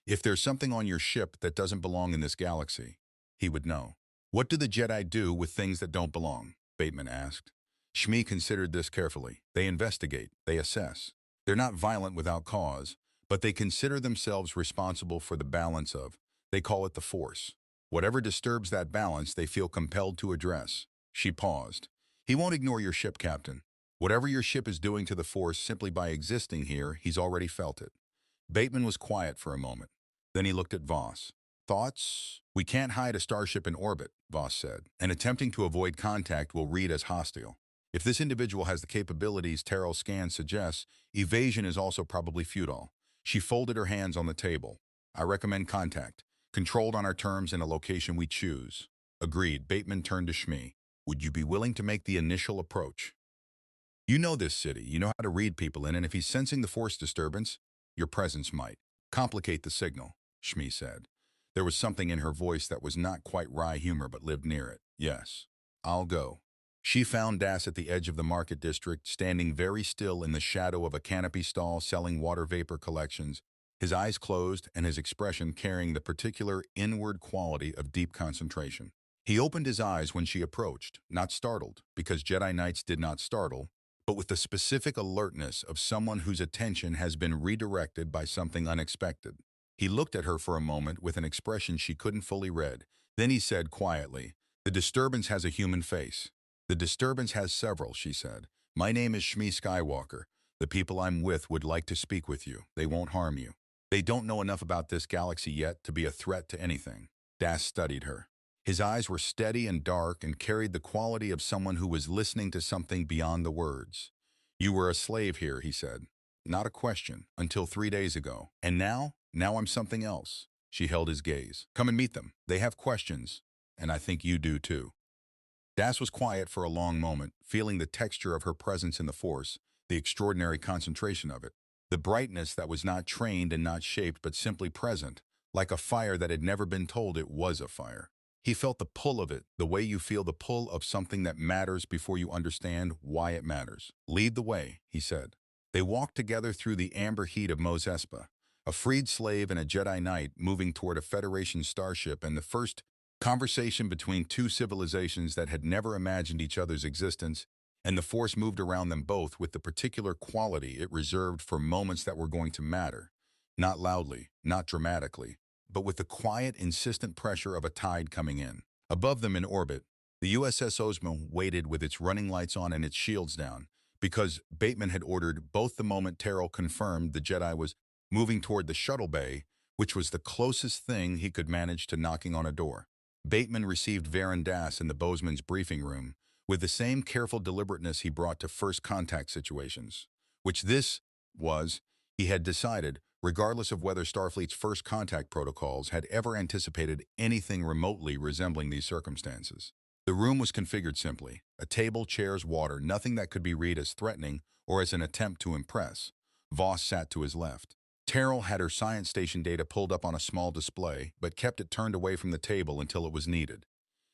if there's something on your ship that doesn't belong in this galaxy, he would know. What do the Jedi do with things that don't belong? Bateman asked. Shmi considered this carefully. They investigate. They assess. They're not violent without cause, but they consider themselves responsible for the balance of, they call it the Force. Whatever disturbs that balance, they feel compelled to address. She paused. He won't ignore your ship, Captain. Whatever your ship is doing to the Force simply by existing here, he's already felt it. Bateman was quiet for a moment. Then he looked at Voss. Thoughts? We can't hide a starship in orbit, Voss said, and attempting to avoid contact will read as hostile. If this individual has the capabilities Terrell's scan suggests, evasion is also probably futile. She folded her hands on the table. I recommend contact, controlled on our terms in a location we choose. Agreed. Bateman turned to Shmi. Would you be willing to make the initial approach? You know this city. You know how to read people in, and if he's sensing the Force disturbance, your presence might complicate the signal, Shmi said. There was something in her voice that was not quite wry humor but lived near it. Yes, I'll go. She found Das at the edge of the market district, standing very still in the shadow of a canopy stall selling water vapor collections, his eyes closed and his expression carrying the particular inward quality of deep concentration. He opened his eyes when she approached, not startled, because Jedi Knights did not startle, but with the specific alertness of someone whose attention has been redirected by something unexpected. He looked at her for a moment with an expression she couldn't fully read. Then he said quietly, "The disturbance has a human face." "The disturbance has several," she said. "My name is Shmi Skywalker. The people I'm with would like to speak with you. They won't harm you. They don't know enough about this galaxy yet to be a threat to anything." Das studied her. His eyes were steady and dark and carried the quality of someone who was listening to something beyond the words. "You were a slave here," he said. "Not a question, until 3 days ago. And now? Now I'm something else." She held his gaze. "Come and meet them. They have questions. And I think you do too." Das was quiet for a long moment, feeling the texture of her presence in the Force, the extraordinary concentration of it. The brightness that was not trained and not shaped but simply present, like a fire that had never been told it was a fire. He felt the pull of it, the way you feel the pull of something that matters before you understand why it matters. "Lead the way," he said. They walked together through the amber heat of Mos Espa, a freed slave and a Jedi Knight moving toward a Federation starship, and the first conversation between two civilizations that had never imagined each other's existence, and the Force moved around them both with the particular quality it reserved for moments that were going to matter. Not loudly, not dramatically, but with the quiet, insistent pressure of a tide coming in. Above them in orbit, the USS Bozeman waited with its running lights on and its shields down, because Bateman had ordered both the moment Terrell confirmed the Jedi was moving toward the shuttle bay, which was the closest thing he could manage to knocking on a door. Bateman received Varen Das in the Bozeman's briefing room with the same careful deliberateness he brought to first contact situations, which this was, he had decided, regardless of whether Starfleet's first contact protocols had ever anticipated anything remotely resembling these circumstances. The room was configured simply: a table, chairs, water, nothing that could be read as threatening or as an attempt to impress. Voss sat to his left. Terrell had her science station data pulled up on a small display, but kept it turned away from the table until it was needed.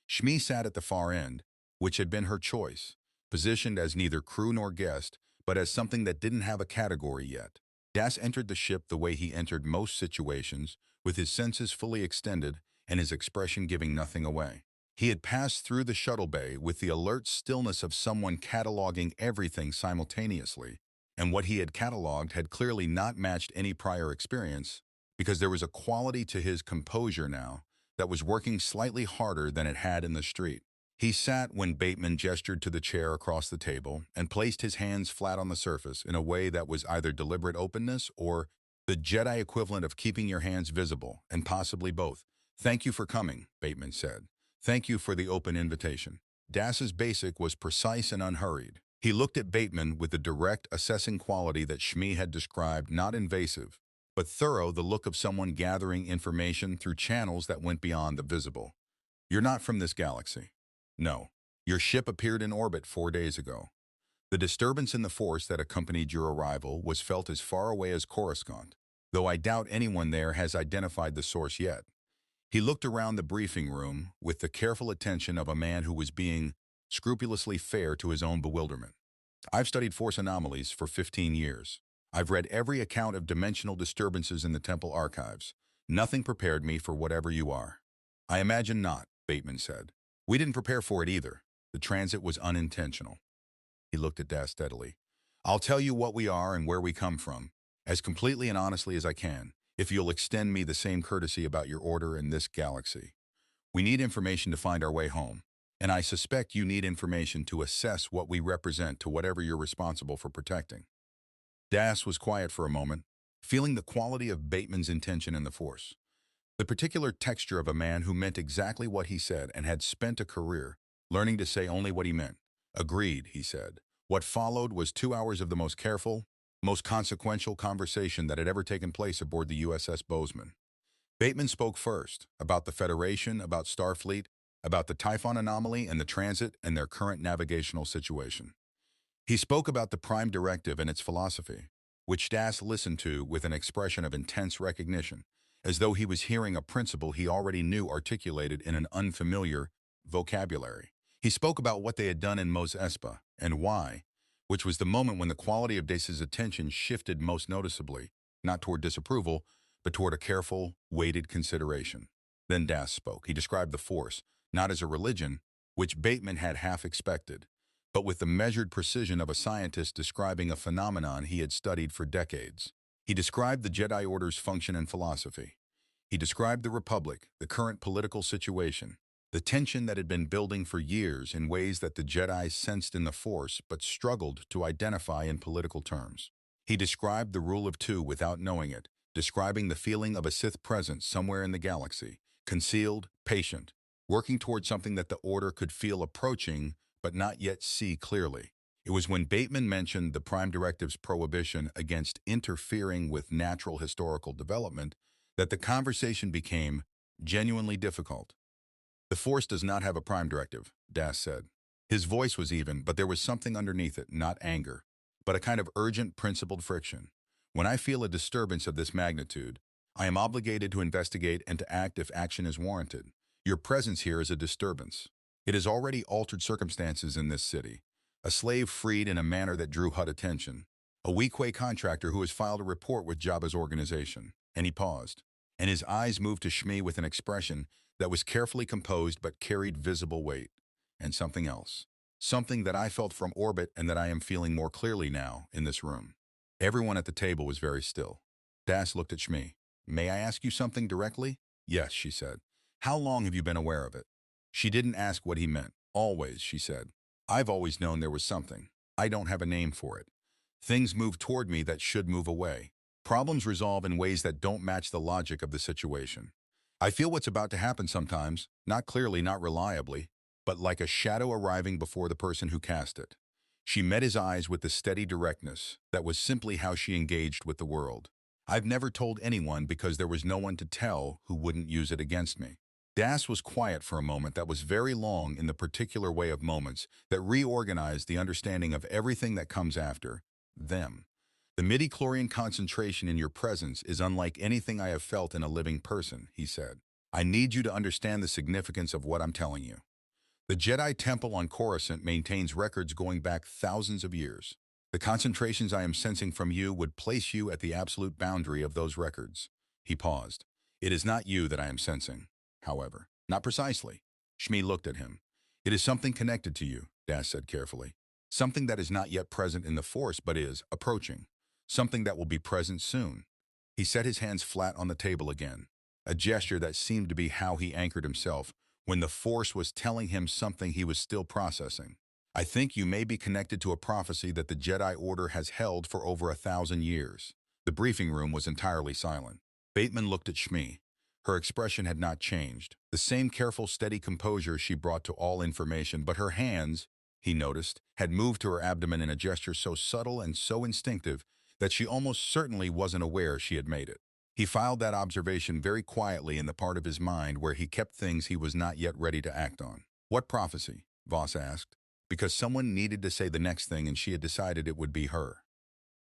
Shmi sat at the far end, which had been her choice, positioned as neither crew nor guest, but as something that didn't have a category yet. Das entered the ship the way he entered most situations, with his senses fully extended and his expression giving nothing away. He had passed through the shuttle bay with the alert stillness of someone cataloging everything simultaneously, and what he had cataloged had clearly not matched any prior experience, because there was a quality to his composure now that was working slightly harder than it had in the street. He sat when Bateman gestured to the chair across the table and placed his hands flat on the surface in a way that was either deliberate openness or the Jedi equivalent of keeping your hands visible, and possibly both. "Thank you for coming," Bateman said. Thank you for the open invitation. Das's basic was precise and unhurried. He looked at Bateman with the direct, assessing quality that Shmi had described, not invasive, but thorough, the look of someone gathering information through channels that went beyond the visible. You're not from this galaxy. No. Your ship appeared in orbit 4 days ago. The disturbance in the force that accompanied your arrival was felt as far away as Coruscant, though I doubt anyone there has identified the source yet. He looked around the briefing room with the careful attention of a man who was being scrupulously fair to his own bewilderment. I've studied force anomalies for 15 years. I've read every account of dimensional disturbances in the temple archives. Nothing prepared me for whatever you are. I imagine not, Bateman said. We didn't prepare for it either. The transit was unintentional. He looked at Das steadily. I'll tell you what we are and where we come from, as completely and honestly as I can, if you'll extend me the same courtesy about your order in this galaxy. We need information to find our way home, and I suspect you need information to assess what we represent to whatever you're responsible for protecting. Das was quiet for a moment, feeling the quality of Bateman's intention in the force. The particular texture of a man who meant exactly what he said and had spent a career learning to say only what he meant. Agreed, he said. What followed was 2 hours of the most careful, most consequential conversation that had ever taken place aboard the USS Bozeman. Bateman spoke first, about the Federation, about Starfleet, about the Typhon anomaly and the transit and their current navigational situation. He spoke about the Prime Directive and its philosophy, which Das listened to with an expression of intense recognition, as though he was hearing a principle he already knew articulated in an unfamiliar vocabulary. He spoke about what they had done in Mos Espa and why, which was the moment when the quality of Das's attention shifted most noticeably, not toward disapproval, but toward a careful, weighted consideration. Then Das spoke. He described the Force, not as a religion, which Bateman had half expected, but with the measured precision of a scientist describing a phenomenon he had studied for decades. He described the Jedi Order's function and philosophy. He described the Republic, the current political situation, the tension that had been building for years in ways that the Jedi sensed in the Force but struggled to identify in political terms. He described the Rule of Two without knowing it, describing the feeling of a Sith presence somewhere in the galaxy, concealed, patient, working toward something that the Order could feel approaching but not yet see clearly. It was when Bateman mentioned the Prime Directive's prohibition against interfering with natural historical development that the conversation became genuinely difficult. The Force does not have a Prime Directive, Das said. His voice was even, but there was something underneath it, not anger, but a kind of urgent, principled friction. When I feel a disturbance of this magnitude, I am obligated to investigate and to act if action is warranted. Your presence here is a disturbance. It has already altered circumstances in this city. A slave freed in a manner that drew HUD attention. A Weequay contractor who has filed a report with Jabba's organization. And he paused, and his eyes moved to Shmi with an expression that was carefully composed but carried visible weight. And something else. Something that I felt from orbit and that I am feeling more clearly now in this room. Everyone at the table was very still. Das looked at Shmi. May I ask you something directly? Yes, she said. How long have you been aware of it? She didn't ask what he meant. Always, she said. I've always known there was something. I don't have a name for it. Things move toward me that should move away. Problems resolve in ways that don't match the logic of the situation. I feel what's about to happen sometimes, not clearly, not reliably, but like a shadow arriving before the person who cast it. She met his eyes with the steady directness that was simply how she engaged with the world. I've never told anyone because there was no one to tell who wouldn't use it against me. Das was quiet for a moment that was very long in the particular way of moments that reorganized the understanding of everything that comes after them. The midi-chlorian concentration in your presence is unlike anything I have felt in a living person, he said. I need you to understand the significance of what I'm telling you. The Jedi Temple on Coruscant maintains records going back thousands of years. The concentrations I am sensing from you would place you at the absolute boundary of those records. He paused. It is not you that I am sensing, however. Not precisely. Shmi looked at him. It is something connected to you, Das said carefully. Something that is not yet present in the Force but is approaching. Something that will be present soon. He set his hands flat on the table again, a gesture that seemed to be how he anchored himself when the Force was telling him something he was still processing. I think you may be connected to a prophecy that the Jedi Order has held for over 1,000 years. The briefing room was entirely silent. Bateman looked at Shmi. Her expression had not changed. The same careful, steady composure she brought to all information, but her hands, he noticed, had moved to her abdomen in a gesture so subtle and so instinctive that she almost certainly wasn't aware she had made it. He filed that observation very quietly in the part of his mind where he kept things he was not yet ready to act on. What prophecy? Voss asked. Because someone needed to say the next thing and she had decided it would be her.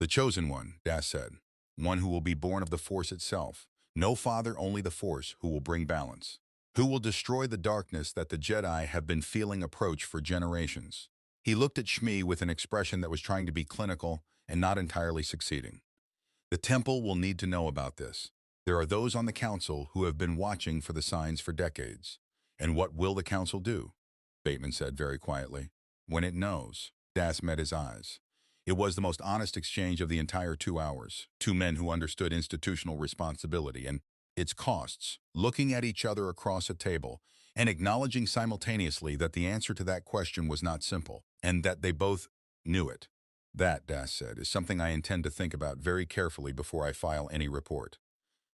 The chosen one, Das said. One who will be born of the Force itself. No father, only the Force, who will bring balance. Who will destroy the darkness that the Jedi have been feeling approach for generations. He looked at Shmi with an expression that was trying to be clinical and not entirely succeeding. The Temple will need to know about this. There are those on the Council who have been watching for the signs for decades. And what will the Council do? Bateman said very quietly. When it knows. Das met his eyes. It was the most honest exchange of the entire 2 hours. Two men who understood institutional responsibility and its costs, looking at each other across a table and acknowledging simultaneously that the answer to that question was not simple, and that they both knew it. That, Das said, is something I intend to think about very carefully before I file any report.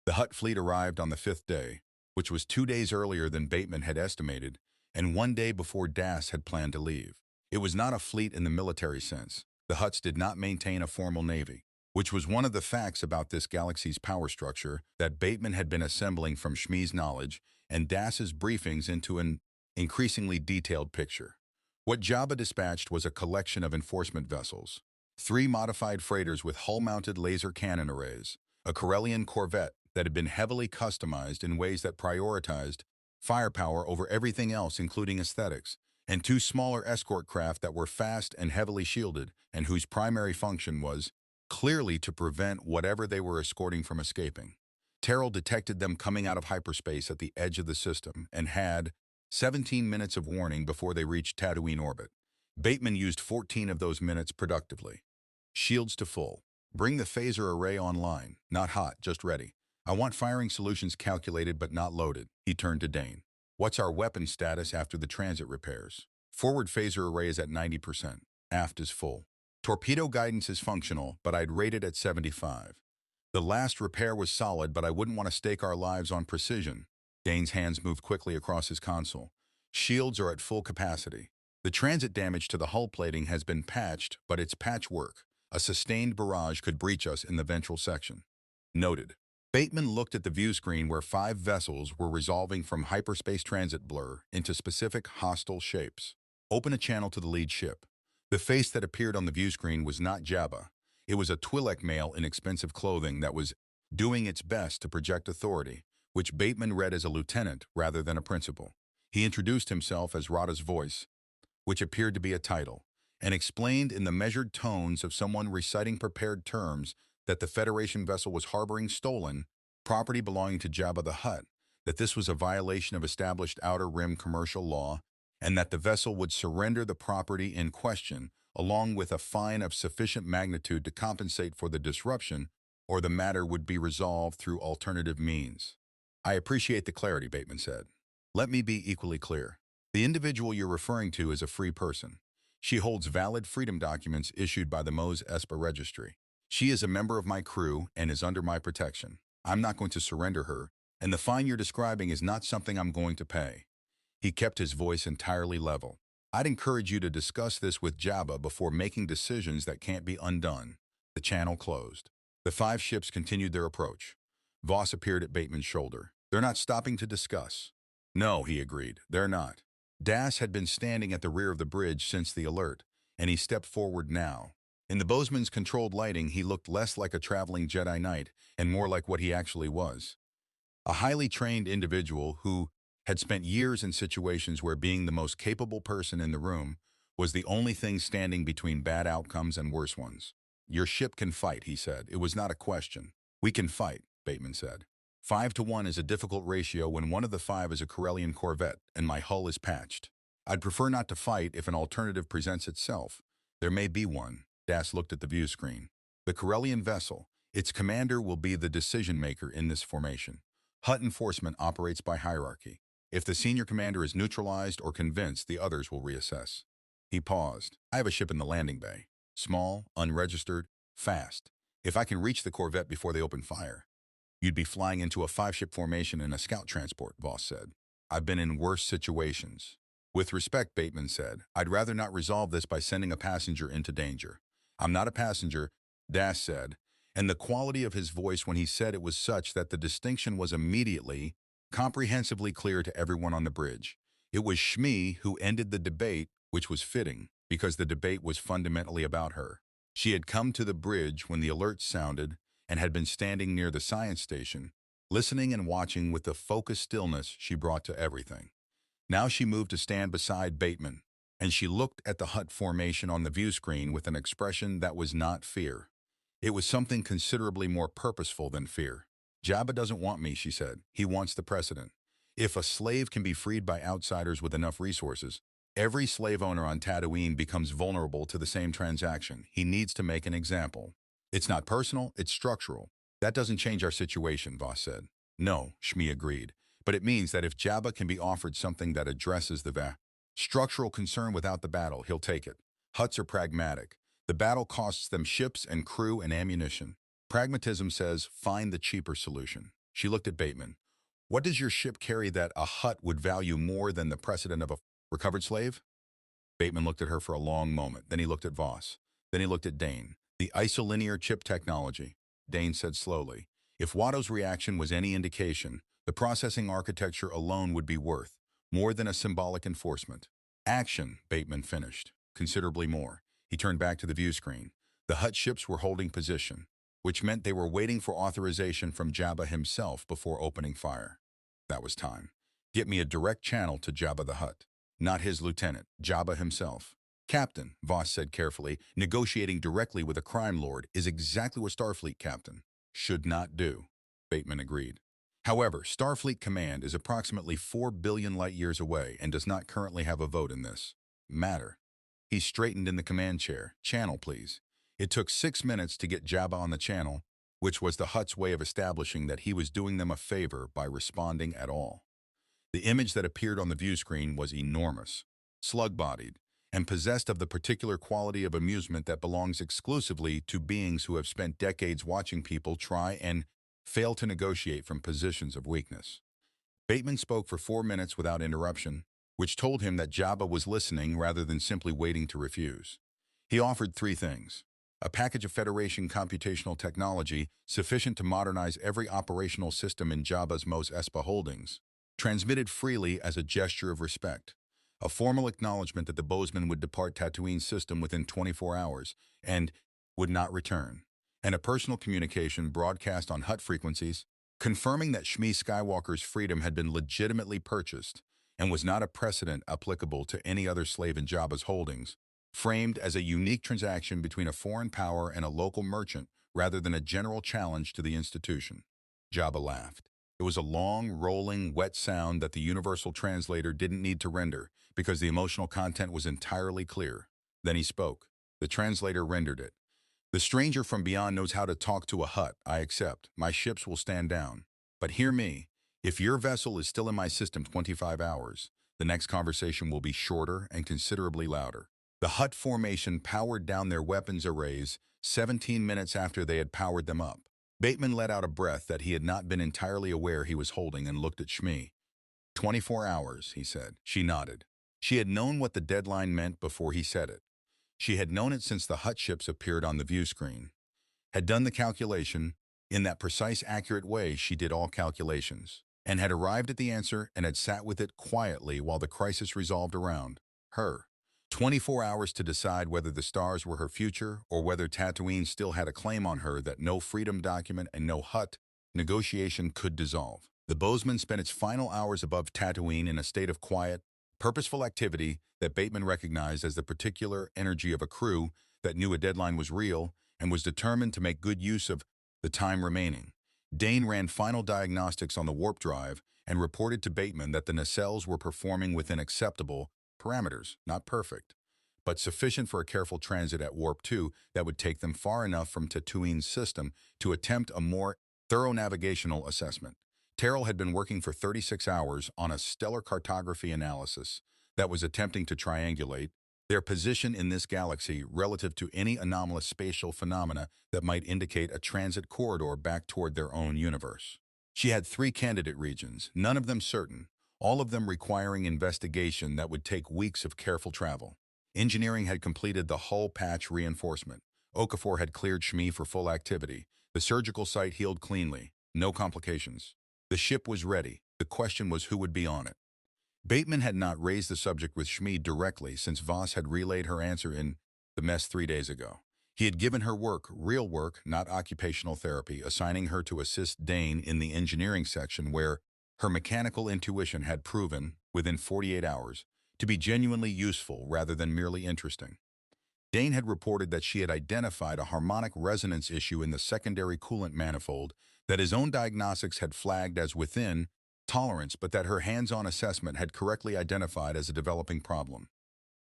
The Hutt fleet arrived on the 5th day, which was 2 days earlier than Bateman had estimated, and 1 day before Das had planned to leave. It was not a fleet in the military sense. The Hutts did not maintain a formal navy, which was one of the facts about this galaxy's power structure that Bateman had been assembling from Shmi's knowledge and Das's briefings into an increasingly detailed picture. What Jabba dispatched was a collection of enforcement vessels, 3 modified freighters with hull-mounted laser cannon arrays, a Corellian corvette that had been heavily customized in ways that prioritized firepower over everything else, including aesthetics, and 2 smaller escort craft that were fast and heavily shielded and whose primary function was clearly to prevent whatever they were escorting from escaping. Terrell detected them coming out of hyperspace at the edge of the system and had 17 minutes of warning before they reached Tatooine orbit. Bateman used 14 of those minutes productively. Shields to full. Bring the phaser array online. Not hot, just ready. I want firing solutions calculated but not loaded. He turned to Dane. What's our weapon status after the transit repairs? Forward phaser array is at 90%. Aft is full. Torpedo guidance is functional, but I'd rate it at 75. The last repair was solid, but I wouldn't want to stake our lives on precision. Dane's hands moved quickly across his console. Shields are at full capacity. The transit damage to the hull plating has been patched, but it's patchwork. A sustained barrage could breach us in the ventral section. Noted. Bateman looked at the view screen where 5 vessels were resolving from hyperspace transit blur into specific hostile shapes. Open a channel to the lead ship. The face that appeared on the view screen was not Jabba. It was a Twi'lek male in expensive clothing that was doing its best to project authority, which Bateman read as a lieutenant rather than a principal. He introduced himself as Rada's voice, which appeared to be a title, and explained in the measured tones of someone reciting prepared terms that the Federation vessel was harboring stolen property belonging to Jabba the Hutt, that this was a violation of established Outer Rim commercial law, and that the vessel would surrender the property in question, along with a fine of sufficient magnitude to compensate for the disruption, or the matter would be resolved through alternative means. I appreciate the clarity, Bateman said. Let me be equally clear. The individual you're referring to is a free person. She holds valid freedom documents issued by the Mos Espa Registry. She is a member of my crew and is under my protection. I'm not going to surrender her, and the fine you're describing is not something I'm going to pay. He kept his voice entirely level. I'd encourage you to discuss this with Jabba before making decisions that can't be undone. The channel closed. The 5 ships continued their approach. Voss appeared at Bateman's shoulder. They're not stopping to discuss. No, he agreed. They're not. Das had been standing at the rear of the bridge since the alert, and he stepped forward now. In the Bozeman's controlled lighting, he looked less like a traveling Jedi Knight and more like what he actually was. A highly trained individual who had spent years in situations where being the most capable person in the room was the only thing standing between bad outcomes and worse ones. Your ship can fight, he said. It was not a question. We can fight, Bateman said. 5 to 1 is a difficult ratio when one of the 5 is a Corellian corvette and my hull is patched. I'd prefer not to fight if an alternative presents itself. There may be one. Das looked at the view screen. The Corellian vessel, its commander will be the decision-maker in this formation. Hutt enforcement operates by hierarchy. If the senior commander is neutralized or convinced, the others will reassess. He paused. I have a ship in the landing bay. Small, unregistered, fast. If I can reach the corvette before they open fire. You'd be flying into a five-ship formation in a scout transport, Voss said. I've been in worse situations. With respect, Bateman said, I'd rather not resolve this by sending a passenger into danger. I'm not a passenger, Das said, and the quality of his voice when he said it was such that the distinction was immediately, comprehensively clear to everyone on the bridge. It was Shmi who ended the debate, which was fitting, because the debate was fundamentally about her. She had come to the bridge when the alert sounded and had been standing near the science station, listening and watching with the focused stillness she brought to everything. Now she moved to stand beside Bateman, and she looked at the hut formation on the view screen with an expression that was not fear. It was something considerably more purposeful than fear. Jabba doesn't want me, she said. He wants the precedent. If a slave can be freed by outsiders with enough resources, every slave owner on Tatooine becomes vulnerable to the same transaction. He needs to make an example. It's not personal, it's structural. That doesn't change our situation, Voss said. No, Shmi agreed. But it means that if Jabba can be offered something that addresses the structural concern without the battle, he'll take it. Huts are pragmatic. The battle costs them ships and crew and ammunition. Pragmatism says, find the cheaper solution. She looked at Bateman. What does your ship carry that a hut would value more than the precedent of a recovered slave? Bateman looked at her for a long moment. Then he looked at Voss. Then he looked at Dane. The isolinear chip technology. Dane said slowly. If Watto's reaction was any indication, the processing architecture alone would be worth more than a symbolic enforcement. Action, Bateman finished. Considerably more. He turned back to the view screen. The hut ships were holding position, which meant they were waiting for authorization from Jabba himself before opening fire. That was time. Get me a direct channel to Jabba the Hutt. Not his lieutenant, Jabba himself. Captain, Voss said carefully, negotiating directly with a crime lord is exactly what Starfleet Captain should not do. Bateman agreed. However, Starfleet Command is approximately 4 billion light-years away and does not currently have a vote in this matter. He straightened in the command chair. Channel, please. It took 6 minutes to get Jabba on the channel, which was the Hutt's way of establishing that he was doing them a favor by responding at all. The image that appeared on the view screen was enormous, slug-bodied, and possessed of the particular quality of amusement that belongs exclusively to beings who have spent decades watching people try and fail to negotiate from positions of weakness. Bateman spoke for 4 minutes without interruption, which told him that Jabba was listening rather than simply waiting to refuse. He offered 3 things. A package of Federation computational technology sufficient to modernize every operational system in Jabba's Mos Espa holdings, transmitted freely as a gesture of respect. A formal acknowledgement that the Bozeman would depart Tatooine's system within 24 hours and would not return. And a personal communication broadcast on Hutt frequencies, confirming that Shmi Skywalker's freedom had been legitimately purchased and was not a precedent applicable to any other slave in Jabba's holdings, framed as a unique transaction between a foreign power and a local merchant rather than a general challenge to the institution. Jabba laughed. It was a long, rolling, wet sound that the universal translator didn't need to render because the emotional content was entirely clear. Then he spoke. The translator rendered it. The stranger from beyond knows how to talk to a Hutt, I accept. My ships will stand down. But hear me. If your vessel is still in my system 25 hours, the next conversation will be shorter and considerably louder. The Hutt formation powered down their weapons arrays 17 minutes after they had powered them up. Bateman let out a breath that he had not been entirely aware he was holding and looked at Shmi. 24 hours, he said. She nodded. She had known what the deadline meant before he said it. She had known it since the Hutt ships appeared on the view screen. Had done the calculation. In that precise, accurate way, she did all calculations, and had arrived at the answer and had sat with it quietly while the crisis resolved around her. 24 hours to decide whether the stars were her future or whether Tatooine still had a claim on her that no freedom document and no Hutt negotiation could dissolve. The Bozeman spent its final hours above Tatooine in a state of quiet, purposeful activity that Bateman recognized as the particular energy of a crew that knew a deadline was real and was determined to make good use of the time remaining. Dane ran final diagnostics on the warp drive and reported to Bateman that the nacelles were performing within acceptable parameters, not perfect, but sufficient for a careful transit at Warp 2 that would take them far enough from Tatooine's system to attempt a more thorough navigational assessment. Terrell had been working for 36 hours on a stellar cartography analysis that was attempting to triangulate their position in this galaxy relative to any anomalous spatial phenomena that might indicate a transit corridor back toward their own universe. She had 3 candidate regions, none of them certain, all of them requiring investigation that would take weeks of careful travel. Engineering had completed the hull patch reinforcement. Okafor had cleared Shmi for full activity. The surgical site healed cleanly, no complications. The ship was ready. The question was who would be on it. Bateman had not raised the subject with Shmi directly since Voss had relayed her answer in the mess 3 days ago. He had given her work, real work, not occupational therapy, assigning her to assist Dane in the engineering section where her mechanical intuition had proven, within 48 hours, to be genuinely useful rather than merely interesting. Dane had reported that she had identified a harmonic resonance issue in the secondary coolant manifold that his own diagnostics had flagged as within tolerance, but that her hands-on assessment had correctly identified as a developing problem.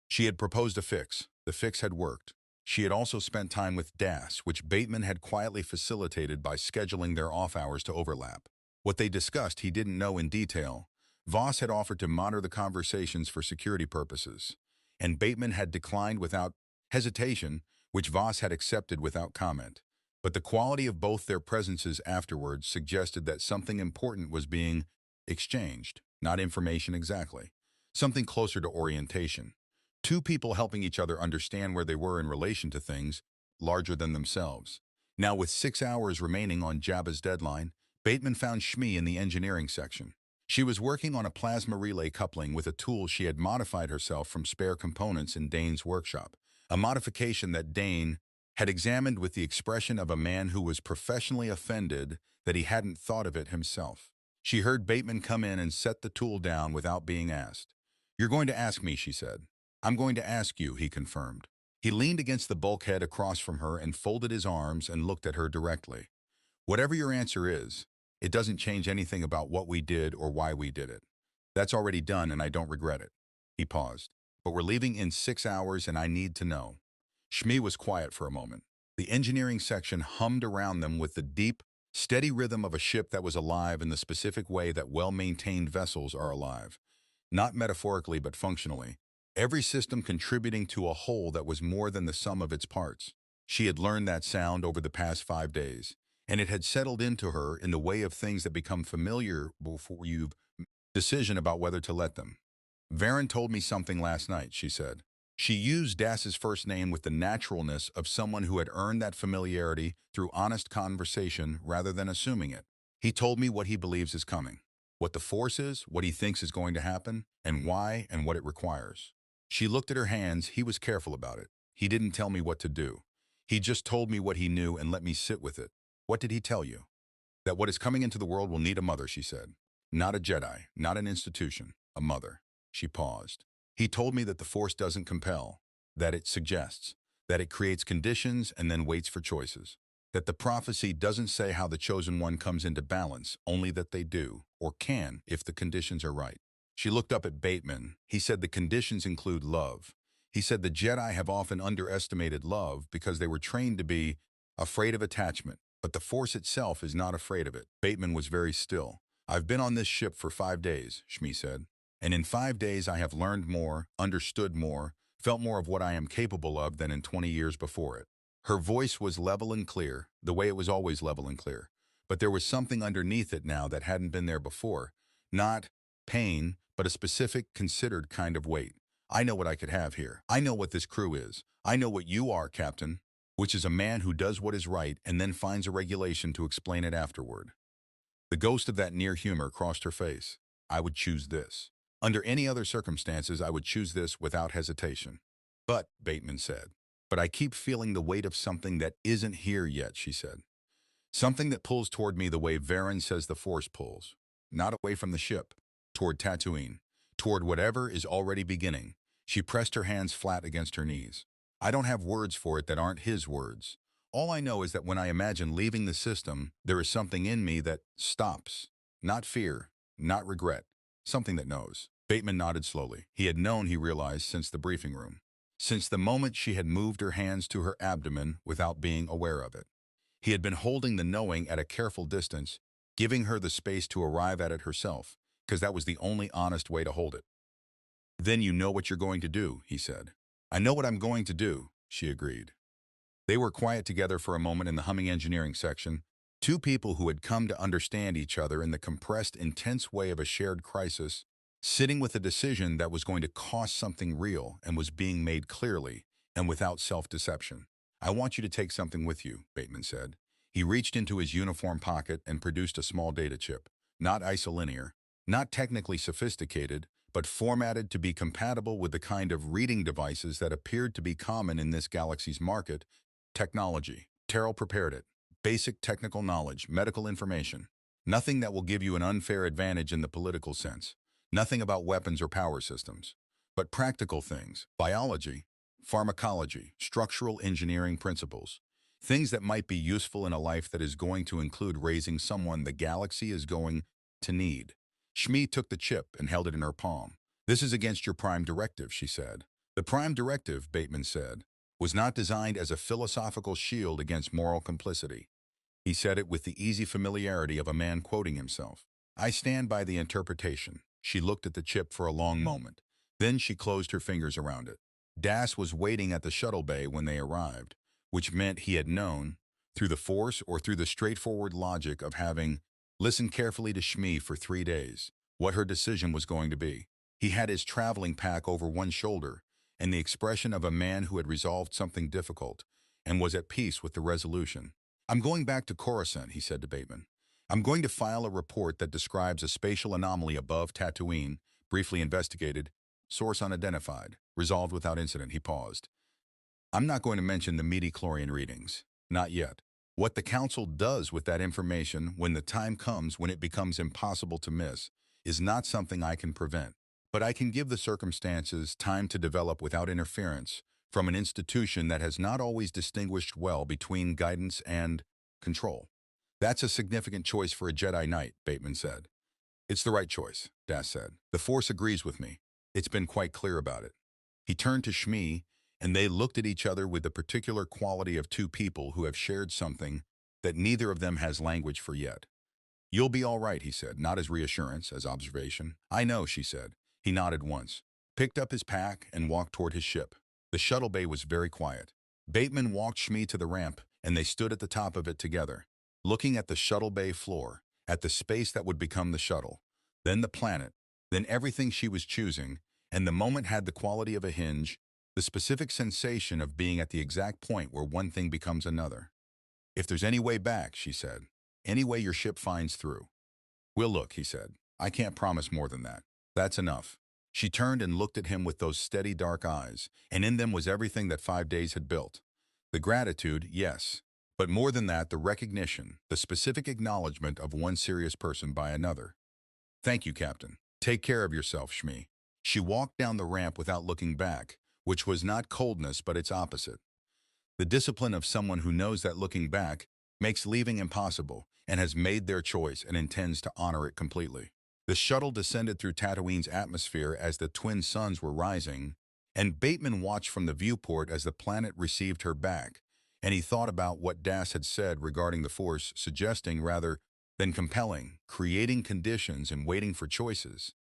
She had proposed a fix. The fix had worked. She had also spent time with Das, which Bateman had quietly facilitated by scheduling their off hours to overlap. What they discussed he didn't know in detail. Voss had offered to monitor the conversations for security purposes, and Bateman had declined without hesitation, which Voss had accepted without comment. But the quality of both their presences afterwards suggested that something important was being exchanged, not information exactly. Something closer to orientation. 2 people helping each other understand where they were in relation to things larger than themselves. Now, with 6 hours remaining on Jabba's deadline, Bateman found Shmi in the engineering section. She was working on a plasma relay coupling with a tool she had modified herself from spare components in Dane's workshop, a modification that Dane had examined with the expression of a man who was professionally offended that he hadn't thought of it himself. She heard Bateman come in and set the tool down without being asked. "You're going to ask me," she said. "I'm going to ask you," he confirmed. He leaned against the bulkhead across from her and folded his arms and looked at her directly. "Whatever your answer is, it doesn't change anything about what we did or why we did it. That's already done and I don't regret it." He paused. "But we're leaving in 6 hours and I need to know." Shmi was quiet for a moment. The engineering section hummed around them with the deep, steady rhythm of a ship that was alive in the specific way that well-maintained vessels are alive. Not metaphorically but functionally. Every system contributing to a whole that was more than the sum of its parts. She had learned that sound over the past 5 days, and it had settled into her in the way of things that become familiar before you've decision about whether to let them. "Varen told me something last night," she said. She used Das's first name with the naturalness of someone who had earned that familiarity through honest conversation rather than assuming it. "He told me what he believes is coming. What the Force is, what he thinks is going to happen, and why and what it requires." She looked at her hands. He was careful about it. "He didn't tell me what to do. He just told me what he knew and let me sit with it." "What did he tell you?" "That what is coming into the world will need a mother," she said. "Not a Jedi, not an institution, a mother." She paused. "He told me that the Force doesn't compel, that it suggests, that it creates conditions and then waits for choices. That the prophecy doesn't say how the chosen one comes into balance, only that they do, or can, if the conditions are right." She looked up at Bateman. "He said the conditions include love. He said the Jedi have often underestimated love because they were trained to be afraid of attachment, but the Force itself is not afraid of it." Bateman was very still. "I've been on this ship for 5 days, Shmi said. "And in 5 days I have learned more, understood more, felt more of what I am capable of than in 20 years before it." Her voice was level and clear, the way it was always level and clear. But there was something underneath it now that hadn't been there before. Not pain, but a specific, considered kind of weight. "I know what I could have here. I know what this crew is. I know what you are, Captain, which is a man who does what is right and then finds a regulation to explain it afterward." The ghost of that near humor crossed her face. "I would choose this. Under any other circumstances, I would choose this without hesitation." "But," Bateman said. "But I keep feeling the weight of something that isn't here yet," she said. "Something that pulls toward me the way Varen says the Force pulls. Not away from the ship. Toward Tatooine. Toward whatever is already beginning." She pressed her hands flat against her knees. "I don't have words for it that aren't his words. All I know is that when I imagine leaving the system, there is something in me that stops. Not fear, not regret. Something that knows." Bateman nodded slowly. He had known, he realized, since the briefing room. Since the moment she had moved her hands to her abdomen without being aware of it. He had been holding the knowing at a careful distance, giving her the space to arrive at it herself, because that was the only honest way to hold it. "Then you know what you're going to do," he said. I know what I'm going to do, she agreed. They were quiet together for a moment in the humming engineering section, two people who had come to understand each other in the compressed, intense way of a shared crisis, sitting with a decision that was going to cost something real and was being made clearly and without self-deception. I want you to take something with you, Bateman said. He reached into his uniform pocket and produced a small data chip, not isolinear, not technically sophisticated, but formatted to be compatible with the kind of reading devices that appeared to be common in this galaxy's market. Technology. Terrell prepared it. Basic technical knowledge, medical information. Nothing that will give you an unfair advantage in the political sense. Nothing about weapons or power systems. But practical things. Biology, pharmacology, structural engineering principles. Things that might be useful in a life that is going to include raising someone the galaxy is going to need. Shmi took the chip and held it in her palm. This is against your prime directive, she said. The prime directive, Bateman said, was not designed as a philosophical shield against moral complicity. He said it with the easy familiarity of a man quoting himself. I stand by the interpretation. She looked at the chip for a long moment. Then she closed her fingers around it. Das was waiting at the shuttle bay when they arrived, which meant he had known, through the force or through the straightforward logic of having listened carefully to Shmi for 3 days, what her decision was going to be. He had his traveling pack over one shoulder, and the expression of a man who had resolved something difficult and was at peace with the resolution. I'm going back to Coruscant, he said to Bateman. I'm going to file a report that describes a spatial anomaly above Tatooine, briefly investigated, source unidentified, resolved without incident. He paused. I'm not going to mention the midi-chlorian readings. Not yet. What the Council does with that information when the time comes when it becomes impossible to miss is not something I can prevent. But I can give the circumstances time to develop without interference from an institution that has not always distinguished well between guidance and control. That's a significant choice for a Jedi Knight, Bateman said. It's the right choice, Das said. The Force agrees with me. It's been quite clear about it. He turned to Shmi, and they looked at each other with the particular quality of two people who have shared something that neither of them has language for yet. You'll be all right, he said, not as reassurance, as observation. I know, she said. He nodded once, picked up his pack, and walked toward his ship. The shuttle bay was very quiet. Bateman walked Shmi to the ramp, and they stood at the top of it together, looking at the shuttle bay floor, at the space that would become the shuttle, then the planet, then everything she was choosing, and the moment had the quality of a hinge, the specific sensation of being at the exact point where one thing becomes another. If there's any way back, she said, any way your ship finds through. We'll look, he said. I can't promise more than that. That's enough. She turned and looked at him with those steady dark eyes, and in them was everything that 5 days had built. The gratitude, yes, but more than that, the recognition, the specific acknowledgement of one serious person by another. Thank you, Captain. Take care of yourself, Shmi. She walked down the ramp without looking back, which was not coldness but its opposite. The discipline of someone who knows that looking back makes leaving impossible and has made their choice and intends to honor it completely. The shuttle descended through Tatooine's atmosphere as the twin suns were rising, and Bateman watched from the viewport as the planet received her back, and he thought about what Das had said regarding the Force, suggesting rather than compelling, creating conditions and waiting for choices.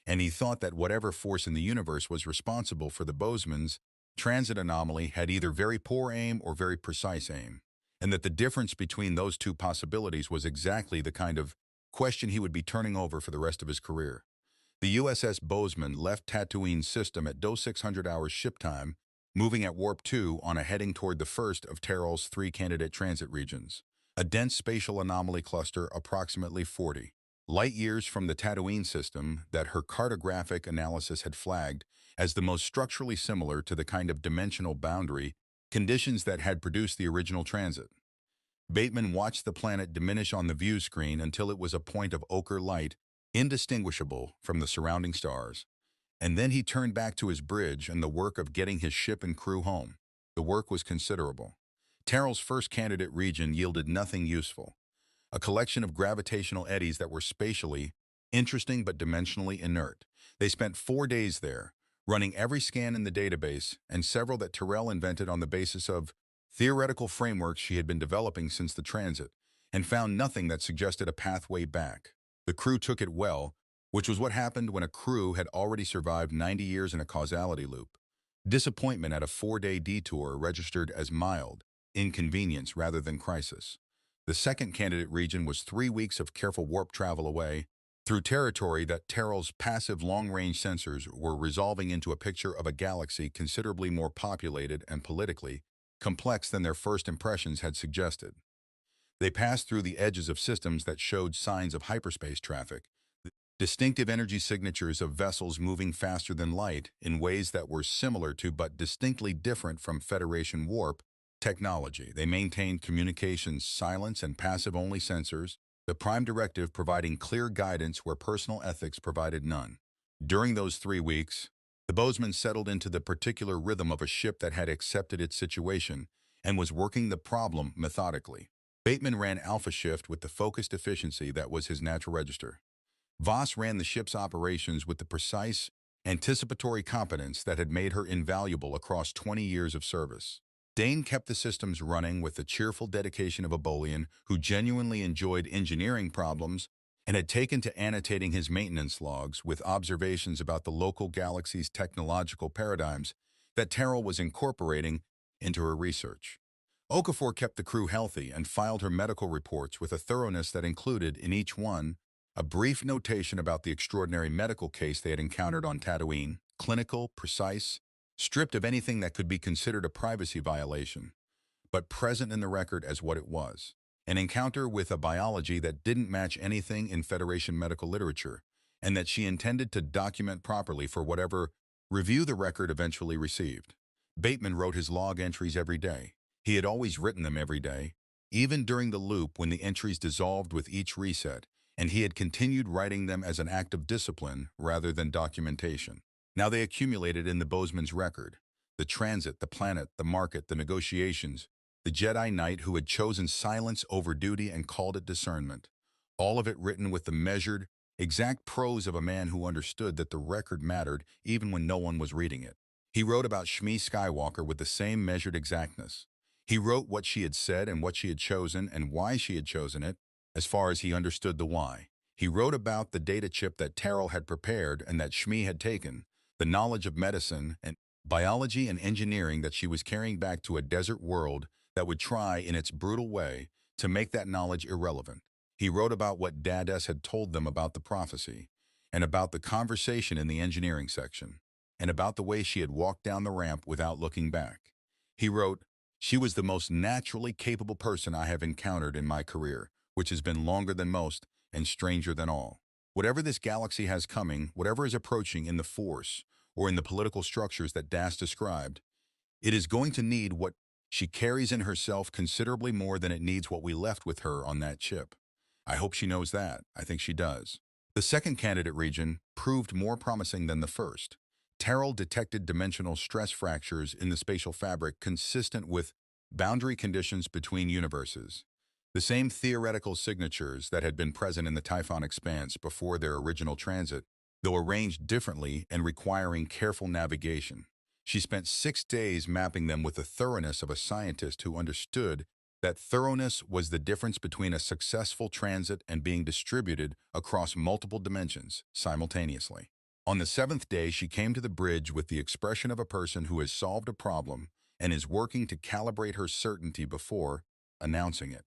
And he thought that whatever force in the universe was responsible for the Bozeman's transit anomaly had either very poor aim or very precise aim, and that the difference between those two possibilities was exactly the kind of question he would be turning over for the rest of his career. The USS Bozeman left Tatooine's system at 0600 hours ship time, moving at warp 2 on a heading toward the first of Terrell's 3 candidate transit regions, a dense spatial anomaly cluster approximately 40 light-years from the Tatooine system that her cartographic analysis had flagged as the most structurally similar to the kind of dimensional boundary conditions that had produced the original transit. Bateman watched the planet diminish on the view screen until it was a point of ochre light, indistinguishable from the surrounding stars. And then he turned back to his bridge and the work of getting his ship and crew home. The work was considerable. Terrell's first candidate region yielded nothing useful. A collection of gravitational eddies that were spatially interesting but dimensionally inert. They spent 4 days there, running every scan in the database and several that Terrell invented on the basis of theoretical frameworks she had been developing since the transit, and found nothing that suggested a pathway back. The crew took it well, which was what happened when a crew had already survived 90 years in a causality loop. Disappointment at a 4-day detour registered as mild inconvenience rather than crisis. The second candidate region was 3 weeks of careful warp travel away through territory that Terrell's passive long-range sensors were resolving into a picture of a galaxy considerably more populated and politically complex than their first impressions had suggested. They passed through the edges of systems that showed signs of hyperspace traffic, distinctive energy signatures of vessels moving faster than light in ways that were similar to but distinctly different from Federation warp technology. They maintained communications silence and passive-only sensors, the prime directive providing clear guidance where personal ethics provided none. During those 3 weeks, the Bozeman settled into the particular rhythm of a ship that had accepted its situation and was working the problem methodically. Bateman ran Alpha Shift with the focused efficiency that was his natural register. Voss ran the ship's operations with the precise, anticipatory competence that had made her invaluable across 20 years of service. Dane kept the systems running with the cheerful dedication of a Bolian who genuinely enjoyed engineering problems and had taken to annotating his maintenance logs with observations about the local galaxy's technological paradigms that Terrell was incorporating into her research. Okafor kept the crew healthy and filed her medical reports with a thoroughness that included, in each one, a brief notation about the extraordinary medical case they had encountered on Tatooine, clinical, precise, stripped of anything that could be considered a privacy violation, but present in the record as what it was. An encounter with a biology that didn't match anything in Federation medical literature, and that she intended to document properly for whatever review the record eventually received. Bateman wrote his log entries every day. He had always written them every day, even during the loop when the entries dissolved with each reset, and he had continued writing them as an act of discipline rather than documentation. Now they accumulated in the Bozeman's record. The transit, the planet, the market, the negotiations, the Jedi Knight who had chosen silence over duty and called it discernment. All of it written with the measured, exact prose of a man who understood that the record mattered even when no one was reading it. He wrote about Shmi Skywalker with the same measured exactness. He wrote what she had said and what she had chosen and why she had chosen it, as far as he understood the why. He wrote about the data chip that Terrell had prepared and that Shmi had taken, the knowledge of medicine and biology and engineering that she was carrying back to a desert world that would try, in its brutal way, to make that knowledge irrelevant. He wrote about what Dad-S had told them about the prophecy, and about the conversation in the engineering section, and about the way she had walked down the ramp without looking back. He wrote, "She was the most naturally capable person I have encountered in my career, which has been longer than most and stranger than all. Whatever this galaxy has coming, whatever is approaching in the Force or in the political structures that Das described, it is going to need what she carries in herself considerably more than it needs what we left with her on that chip. I hope she knows that. I think she does." The second candidate region proved more promising than the first. Terrell detected dimensional stress fractures in the spatial fabric consistent with boundary conditions between universes. The same theoretical signatures that had been present in the Typhon expanse before their original transit, though arranged differently and requiring careful navigation. She spent 6 days mapping them with the thoroughness of a scientist who understood that thoroughness was the difference between a successful transit and being distributed across multiple dimensions simultaneously. On the 7th day, she came to the bridge with the expression of a person who has solved a problem and is working to calibrate her certainty before announcing it.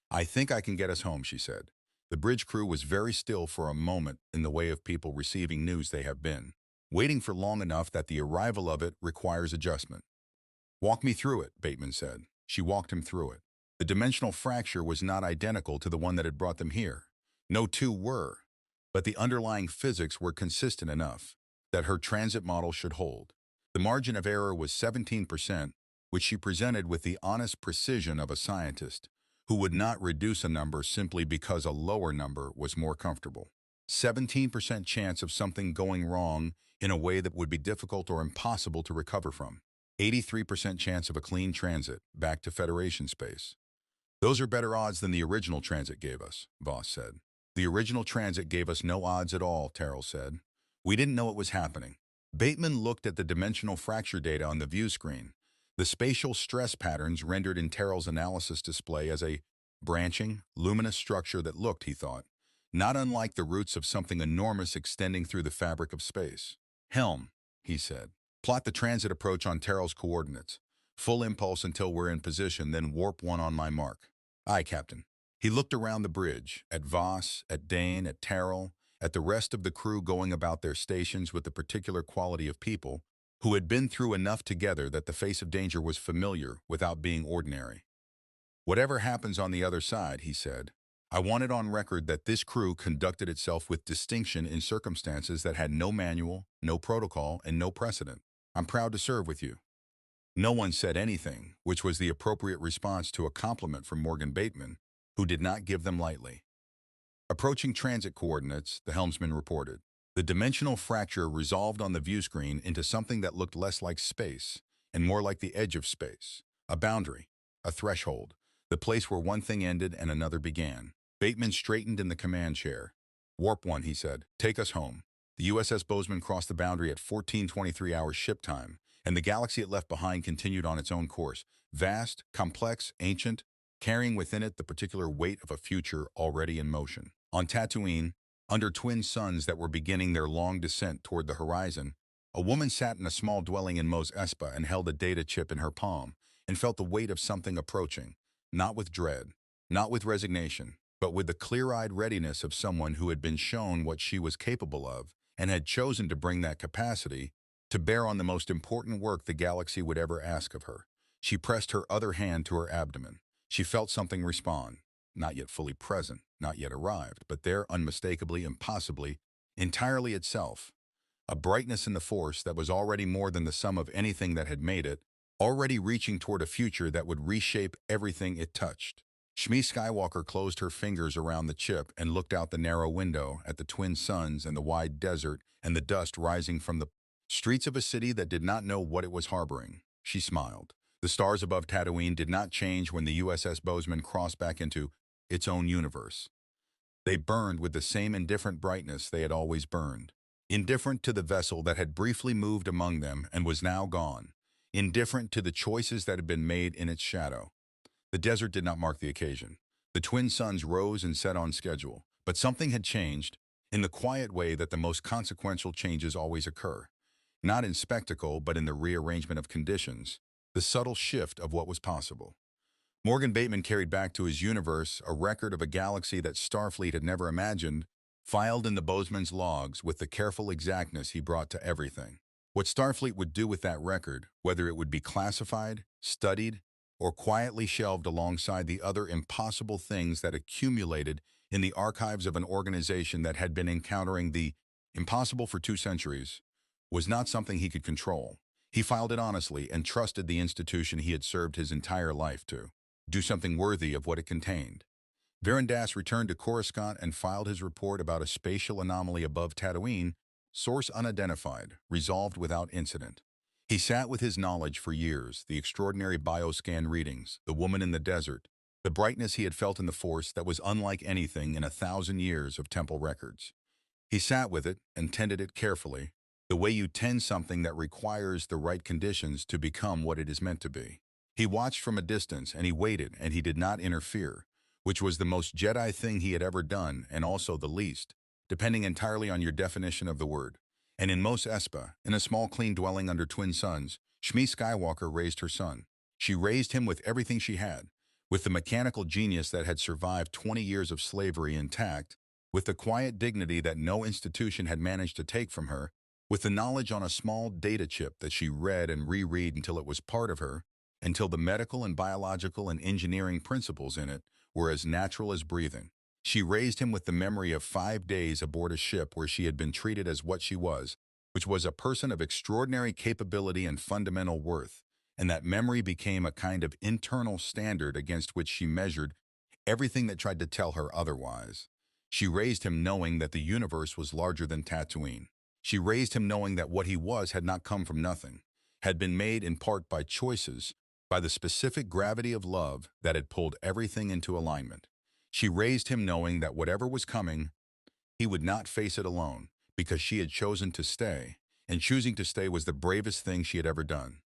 "I think I can get us home," she said. The bridge crew was very still for a moment in the way of people receiving news they have been, waiting for long enough that the arrival of it requires adjustment. "Walk me through it," Bateman said. She walked him through it. The dimensional fracture was not identical to the one that had brought them here. No two were, but the underlying physics were consistent enough that her transit model should hold. The margin of error was 17%, which she presented with the honest precision of a scientist who would not reduce a number simply because a lower number was more comfortable. 17% chance of something going wrong in a way that would be difficult or impossible to recover from. 83% chance of a clean transit back to Federation space. "Those are better odds than the original transit gave us," Voss said. "The original transit gave us no odds at all," Terrell said. "We didn't know it was happening." Bateman looked at the dimensional fracture data on the view screen. The spatial stress patterns rendered in Terrell's analysis display as a branching, luminous structure that looked, he thought, not unlike the roots of something enormous extending through the fabric of space. "Helm," he said. Plot the transit approach on Terrell's coordinates. Full impulse until we're in position, then warp 1 on my mark. Aye, Captain. He looked around the bridge, at Voss, at Dane, at Terrell, at the rest of the crew going about their stations with the particular quality of people who had been through enough together that the face of danger was familiar without being ordinary. Whatever happens on the other side, he said, I want it on record that this crew conducted itself with distinction in circumstances that had no manual, no protocol, and no precedent. I'm proud to serve with you. No one said anything, which was the appropriate response to a compliment from Morgan Bateman, who did not give them lightly. Approaching transit coordinates, the helmsman reported. The dimensional fracture resolved on the view screen into something that looked less like space and more like the edge of space, a boundary, a threshold, the place where one thing ended and another began. Bateman straightened in the command chair. Warp 1, he said. Take us home. The USS Bozeman crossed the boundary at 14:23 hours ship time, and the galaxy it left behind continued on its own course, vast, complex, ancient, carrying within it the particular weight of a future already in motion. On Tatooine, under twin suns that were beginning their long descent toward the horizon, a woman sat in a small dwelling in Mos Espa and held a data chip in her palm and felt the weight of something approaching, not with dread, not with resignation, but with the clear-eyed readiness of someone who had been shown what she was capable of and had chosen to bring that capacity to bear on the most important work the galaxy would ever ask of her. She pressed her other hand to her abdomen. She felt something respond, not yet fully present, not yet arrived, but there unmistakably, impossibly, entirely itself. A brightness in the force that was already more than the sum of anything that had made it, already reaching toward a future that would reshape everything it touched. Shmi Skywalker closed her fingers around the chip and looked out the narrow window at the twin suns and the wide desert and the dust rising from the streets of a city that did not know what it was harboring. She smiled. The stars above Tatooine did not change when the USS Bozeman crossed back into its own universe. They burned with the same indifferent brightness they had always burned. Indifferent to the vessel that had briefly moved among them and was now gone. Indifferent to the choices that had been made in its shadow. The desert did not mark the occasion. The twin suns rose and set on schedule, but something had changed in the quiet way that the most consequential changes always occur. Not in spectacle, but in the rearrangement of conditions, the subtle shift of what was possible. Morgan Bateman carried back to his universe a record of a galaxy that Starfleet had never imagined, filed in the Bozeman's logs with the careful exactness he brought to everything. What Starfleet would do with that record, whether it would be classified, studied, or quietly shelved alongside the other impossible things that accumulated in the archives of an organization that had been encountering the impossible for 2 centuries, was not something he could control. He filed it honestly and trusted the institution he had served his entire life to do something worthy of what it contained. Verandas returned to Coruscant and filed his report about a spatial anomaly above Tatooine, source unidentified, resolved without incident. He sat with his knowledge for years, the extraordinary bioscan readings, the woman in the desert, the brightness he had felt in the Force that was unlike anything in 1,000 years of temple records. He sat with it and tended it carefully, the way you tend something that requires the right conditions to become what it is meant to be. He watched from a distance and he waited and he did not interfere, which was the most Jedi thing he had ever done and also the least, depending entirely on your definition of the word. And in Mos Espa, in a small clean dwelling under twin suns, Shmi Skywalker raised her son. She raised him with everything she had, with the mechanical genius that had survived 20 years of slavery intact, with the quiet dignity that no institution had managed to take from her, with the knowledge on a small data chip that she read and reread until it was part of her, until the medical and biological and engineering principles in it were as natural as breathing. She raised him with the memory of 5 days aboard a ship where she had been treated as what she was, which was a person of extraordinary capability and fundamental worth, and that memory became a kind of internal standard against which she measured everything that tried to tell her otherwise. She raised him knowing that the universe was larger than Tatooine. She raised him knowing that what he was had not come from nothing, had been made in part by choices, by the specific gravity of love that had pulled everything into alignment. She raised him knowing that whatever was coming, he would not face it alone, because she had chosen to stay, and choosing to stay was the bravest thing she had ever done.